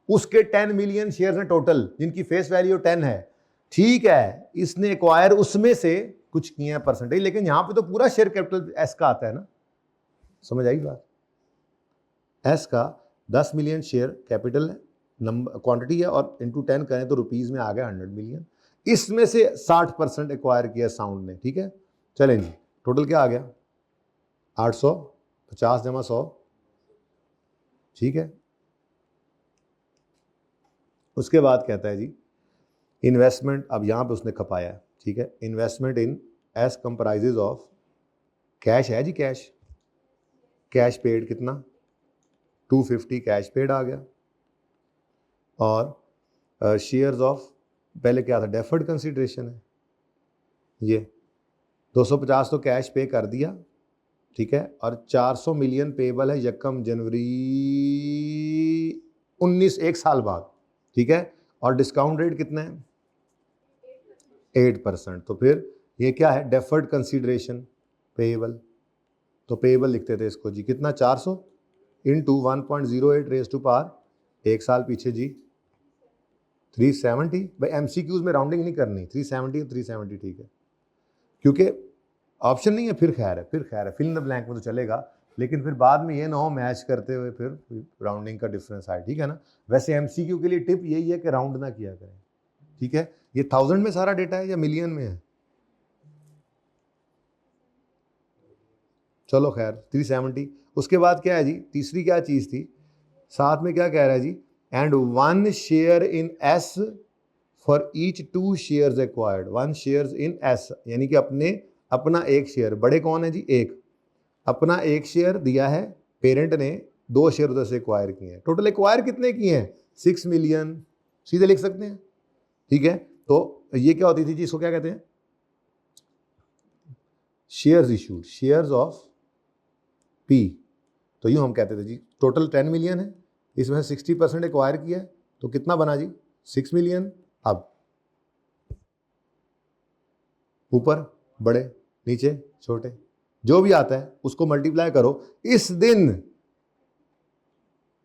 उसके 10 मिलियन शेयर्स हैं टोटल जिनकी फेस वैल्यू 10 है, ठीक है, इसने एक्वायर उसमें से कुछ किए हैं परसेंटेज, लेकिन यहां पे तो पूरा शेयर कैपिटल एस का आता है ना, समझ आई बात, एस का 10 मिलियन शेयर कैपिटल है, नंबर क्वांटिटी है, और इनटू 10 करें तो रुपीज में आ गया 100 मिलियन, इसमें से 60% एक्वायर किया साउंड ने, ठीक है, चलें जी, टोटल क्या आ गया 850 जमा 100, ठीक है, उसके बाद कहता है जी इन्वेस्टमेंट, अब यहां पे उसने खपाया है, ठीक है, investment in S comprises of cash है जी, कैश पेड कितना 250 कैश पेड आ गया, और शेयर्स ऑफ पहले क्या था डेफर्ड कंसीडरेशन है, ये 250 तो कैश पे कर दिया, ठीक है, और 400 मिलियन पेबल है यकम जनवरी 19 एक साल बाद, ठीक है, और डिस्काउंट रेट कितना है 8%, तो फिर ये क्या है डेफर्ड कंसीडरेशन पेएबल, तो पेएबल लिखते थे इसको जी, कितना 400 इंटू 1.08 रेज टू पावर, एक साल पीछे जी 370, भाई एमसीक्यूज में राउंडिंग नहीं करनी, 370 ठीक है, क्योंकि ऑप्शन नहीं है, फिर खैर है, फिल इन द ब्लैंक में तो चलेगा, लेकिन फिर बाद में ये ना हो मैच करते हुए फिर राउंडिंग का डिफरेंस आए, ठीक है ना, वैसे एमसीक्यू के लिए टिप यही है कि राउंड ना किया करें, ठीक है, ये 1000 में सारा डेटा है या मिलियन में है, चलो खैर 370, उसके बाद क्या है जी, तीसरी क्या चीज थी, साथ में क्या कह रहा है जी, and 1 share in S for each 2 shares acquired, 1 shares in S, यानी कि अपना एक शेयर, बड़े कौन है जी एक, अपना एक शेयर दिया है, पेरेंट ने 2 शेयर उधर से एक्वायर किए हैं, टोटल एक्वायर कितने किए हैं 6 मिलियन, सीधे लिख सकते हैं, ठीक है, तो ये क्या होती थी जी, इसको क्या कहते हैं shares issued, shares of P, तो यूं हम कहते थे जी टोटल 10 मिलियन है, इसमें 60% एक्वायर किया है, तो कितना बना जी 6 मिलियन, अब ऊपर बड़े नीचे छोटे जो भी आता है उसको मल्टीप्लाई करो, इस दिन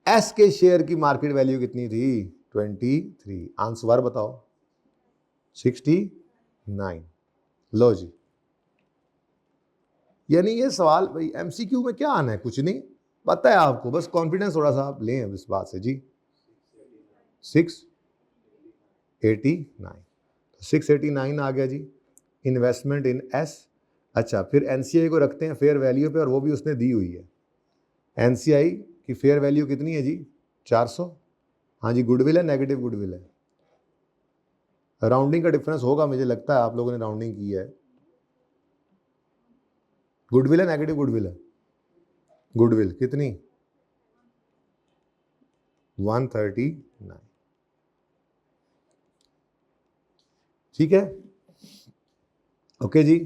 एस के शेयर की मार्केट वैल्यू कितनी थी 23, आंसर बताओ 69, लो जी, यानी ये सवाल भाई एमसीक्यू में क्या आना है, कुछ नहीं पता है आपको, बस कॉन्फिडेंस थोड़ा सा आप लें इस बात से जी, 689 आ गया जी, इन्वेस्टमेंट इन एस, अच्छा फिर एनसीआई को रखते हैं फेयर वैल्यू पे, और वो भी उसने दी हुई है, एनसीआई की फेयर वैल्यू कितनी है जी 400, हाँ जी, गुडविल है नेगेटिव गुडविल है, राउंडिंग का डिफरेंस होगा, मुझे लगता है आप लोगों ने राउंडिंग की है, गुडविल है नेगेटिव गुडविल है, गुडविल कितनी 139, ठीक है, ओके जी,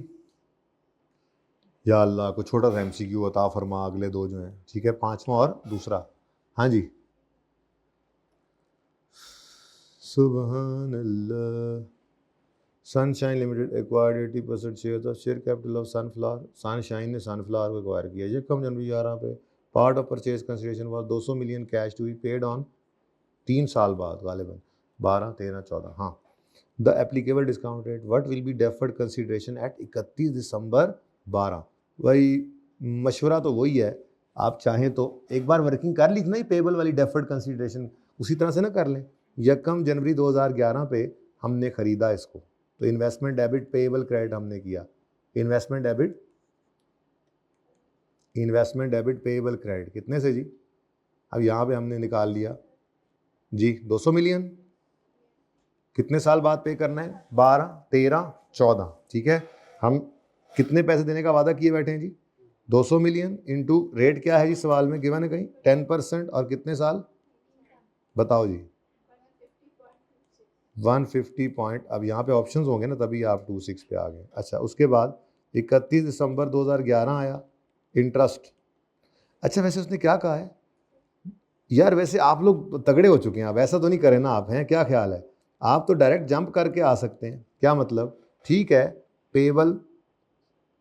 या अल्लाह को छोटा सा एमसीक्यू अता फरमा अगले 2 जो हैं, ठीक है, 5वां और दूसरा, हाँ जी, सुभान अल्लाह, Sunshine limited acquired 80% share of share capital of Sunflower, Sunshine ने सनफ्लावर को एक्वायर किया, ये कम जनवरी 11 पे, part of purchase consideration was 200 million cash to be paid on 3 साल बाद गालिबन 12, 13, 14, हाँ, the applicable discount rate what will be deferred consideration at 31 December 12, भाई मशवरा तो वही है, आप चाहें तो एक बार वर्किंग कर ली थी ना पेबल वाली डेफर्ड कंसिडरेशन, उसी तरह से ना कर लें, यकम जनवरी 2011 पे हमने खरीदा इसको, तो इन्वेस्टमेंट डेबिट पेएबल क्रेडिट हमने किया, investment debit investment debit payable credit कितने से जी? अब यहाँ पे हमने निकाल लिया जी 200 मिलियन। कितने साल बाद पे करना है? 12, 13, 14। ठीक है, हम कितने पैसे देने का वादा किए बैठे हैं जी? 200 मिलियन इंटू रेट क्या है जी सवाल में गिवन है कहीं? 10%। और कितने साल बताओ जी? 150 पॉइंट। अब यहाँ पे ऑप्शंस होंगे ना, तभी आप 26 पे आ गए। अच्छा, उसके बाद 31 दिसंबर 2011 आया इंटरेस्ट। अच्छा, वैसे उसने क्या कहा है यार? वैसे आप लोग तगड़े हो चुके हैं, आप ऐसा तो नहीं करें ना, आप हैं क्या ख्याल है? आप तो डायरेक्ट जंप करके आ सकते हैं। क्या मतलब? ठीक है, पेबल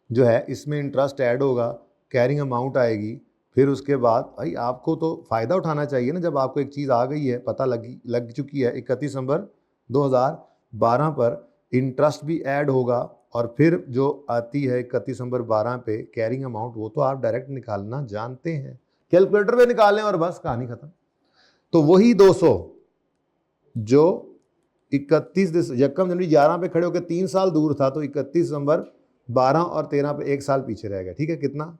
जो है इसमें इंटरेस्ट ऐड होगा, कैरिंग अमाउंट आएगी, फिर उसके बाद भाई आपको तो फ़ायदा उठाना चाहिए ना। जब आपको एक चीज़ आ गई है, पता लग चुकी है, 31 दिसंबर 2012 पर इंटरेस्ट भी ऐड होगा, और फिर जो आती है 31 दिसंबर 12 पे कैरिंग अमाउंट, वो तो आप डायरेक्ट निकालना जानते हैं, कैलकुलेटर पे निकालें और बस कहानी खत्म। तो वही 200 जो 31 यकम जनवरी 11 पे खड़े होकर 3 साल दूर था, तो 31 दिसंबर 12 और 13 पे 1 साल पीछे रह गया। ठीक है, कितना?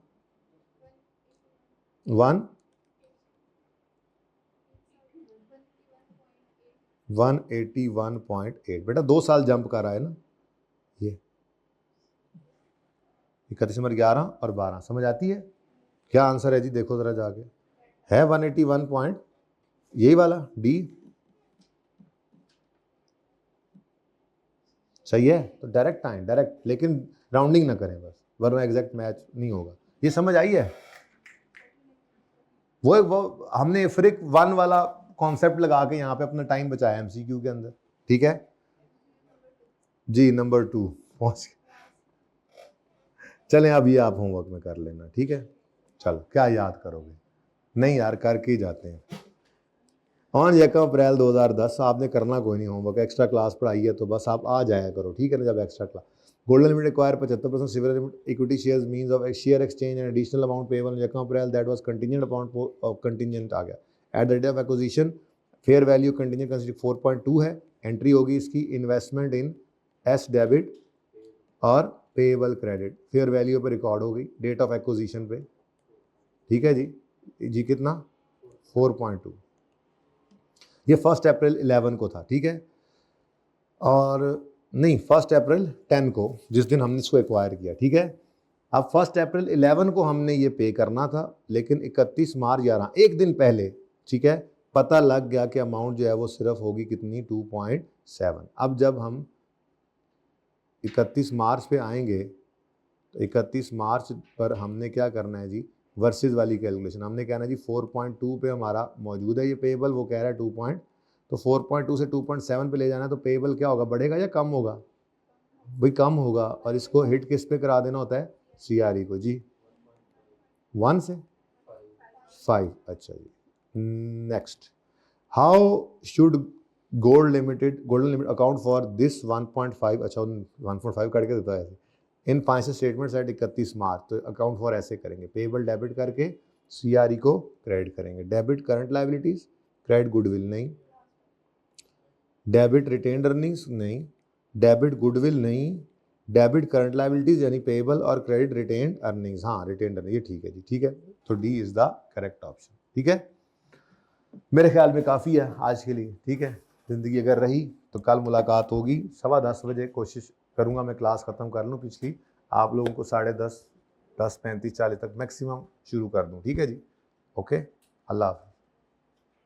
181.8। बेटा 2 साल जंप कर रहा है ना ये, 31 दिसंबर 11 और 12। समझ आती है? क्या आंसर है जी? देखो जरा जाके, है 181 पॉइंट, यही वाला डी सही है। तो डायरेक्ट आए, डायरेक्ट, लेकिन राउंडिंग ना करें बस, वरना एग्जैक्ट मैच नहीं होगा। ये समझ आई है? वो हमने फ्रिक 1 वाला कॉन्सेप्ट लगा के यहाँ पे अपना टाइम बचाया एमसीक्यू के अंदर। ठीक है जी, नंबर 2 पहुंच। चलें, अब ये आप होमवर्क में कर लेना। ठीक है, चलो, क्या याद करोगे? नहीं यार, करके ही जाते हैं। ऑन 1 अप्रैल 2010, आपने करना कोई नहीं होमवर्क, एक्स्ट्रा क्लास पढ़ाई है तो बस आप आ जाया करो। ठीक है ना? जब extra class, Golden limited acquire 75% civil limit equity shares means of share exchange and additional amount payable 1 April that was contingent upon contingent आ गया at the date of acquisition. Fair value contingent consider 4.2 है। Entry होगी इसकी investment in S debit और payable credit, fair value पे record हो गई, date of acquisition पे। ठीक है जी, जी कितना? 4.2। ये 1 अप्रैल 11 को था। ठीक है, और नहीं 1 अप्रैल 10 को, जिस दिन हमने इसको एक्वायर किया। ठीक है, अब 1 अप्रैल 11 को हमने ये पे करना था, लेकिन 31 मार्च 11, एक दिन पहले, ठीक है, पता लग गया कि अमाउंट जो है वो सिर्फ होगी कितनी? 2.7। अब जब हम 31 मार्च पे आएंगे तो 31 मार्च पर हमने क्या करना है जी? वर्सेस वाली कैलकुलेशन हमने कहना है जी 4.2 पे हमारा मौजूद है ये पेएबल, वो कह रहा है 2 पॉइंट, तो 4.2 से 2.7 पे ले जाना है, तो पेएबल क्या होगा? बढ़ेगा या कम होगा? भाई कम होगा। और इसको हिट किस पे करा देना होता है? सीआरई को जी, 1 से 5। अच्छा जी, next, how should Golden limit account for this 1.5। अच्छा, 1.5 करके देता है इन 5 स्टेटमेंट्स एट 31 मार्च। तो अकाउंट फॉर ऐसे करेंगे, पेएबल डेबिट करके सीआरई को क्रेडिट करेंगे, debit current liabilities, credit goodwill नहीं, डेबिट रिटेन्ड अर्निंग्स नहीं, डेबिट गुडविल नहीं, डेबिट करंट लायबिलिटीज यानी पेएबल, और क्रेडिट रिटेन्ड अर्निंग्स। हाँ, रिटेन्ड अर्निंग, ये ठीक है जी, ठीक है। तो D is the correct option. ठीक है, मेरे ख्याल में काफ़ी है आज के लिए। ठीक है, ज़िंदगी अगर रही तो कल मुलाकात होगी 10:15 बजे। कोशिश करूँगा मैं क्लास ख़त्म कर लूँ पिछली, आप लोगों को 10:30, 10:35, 40 तक मैक्सिमम शुरू कर दूँ। ठीक है जी, ओके, अल्लाह हाफ़िज़।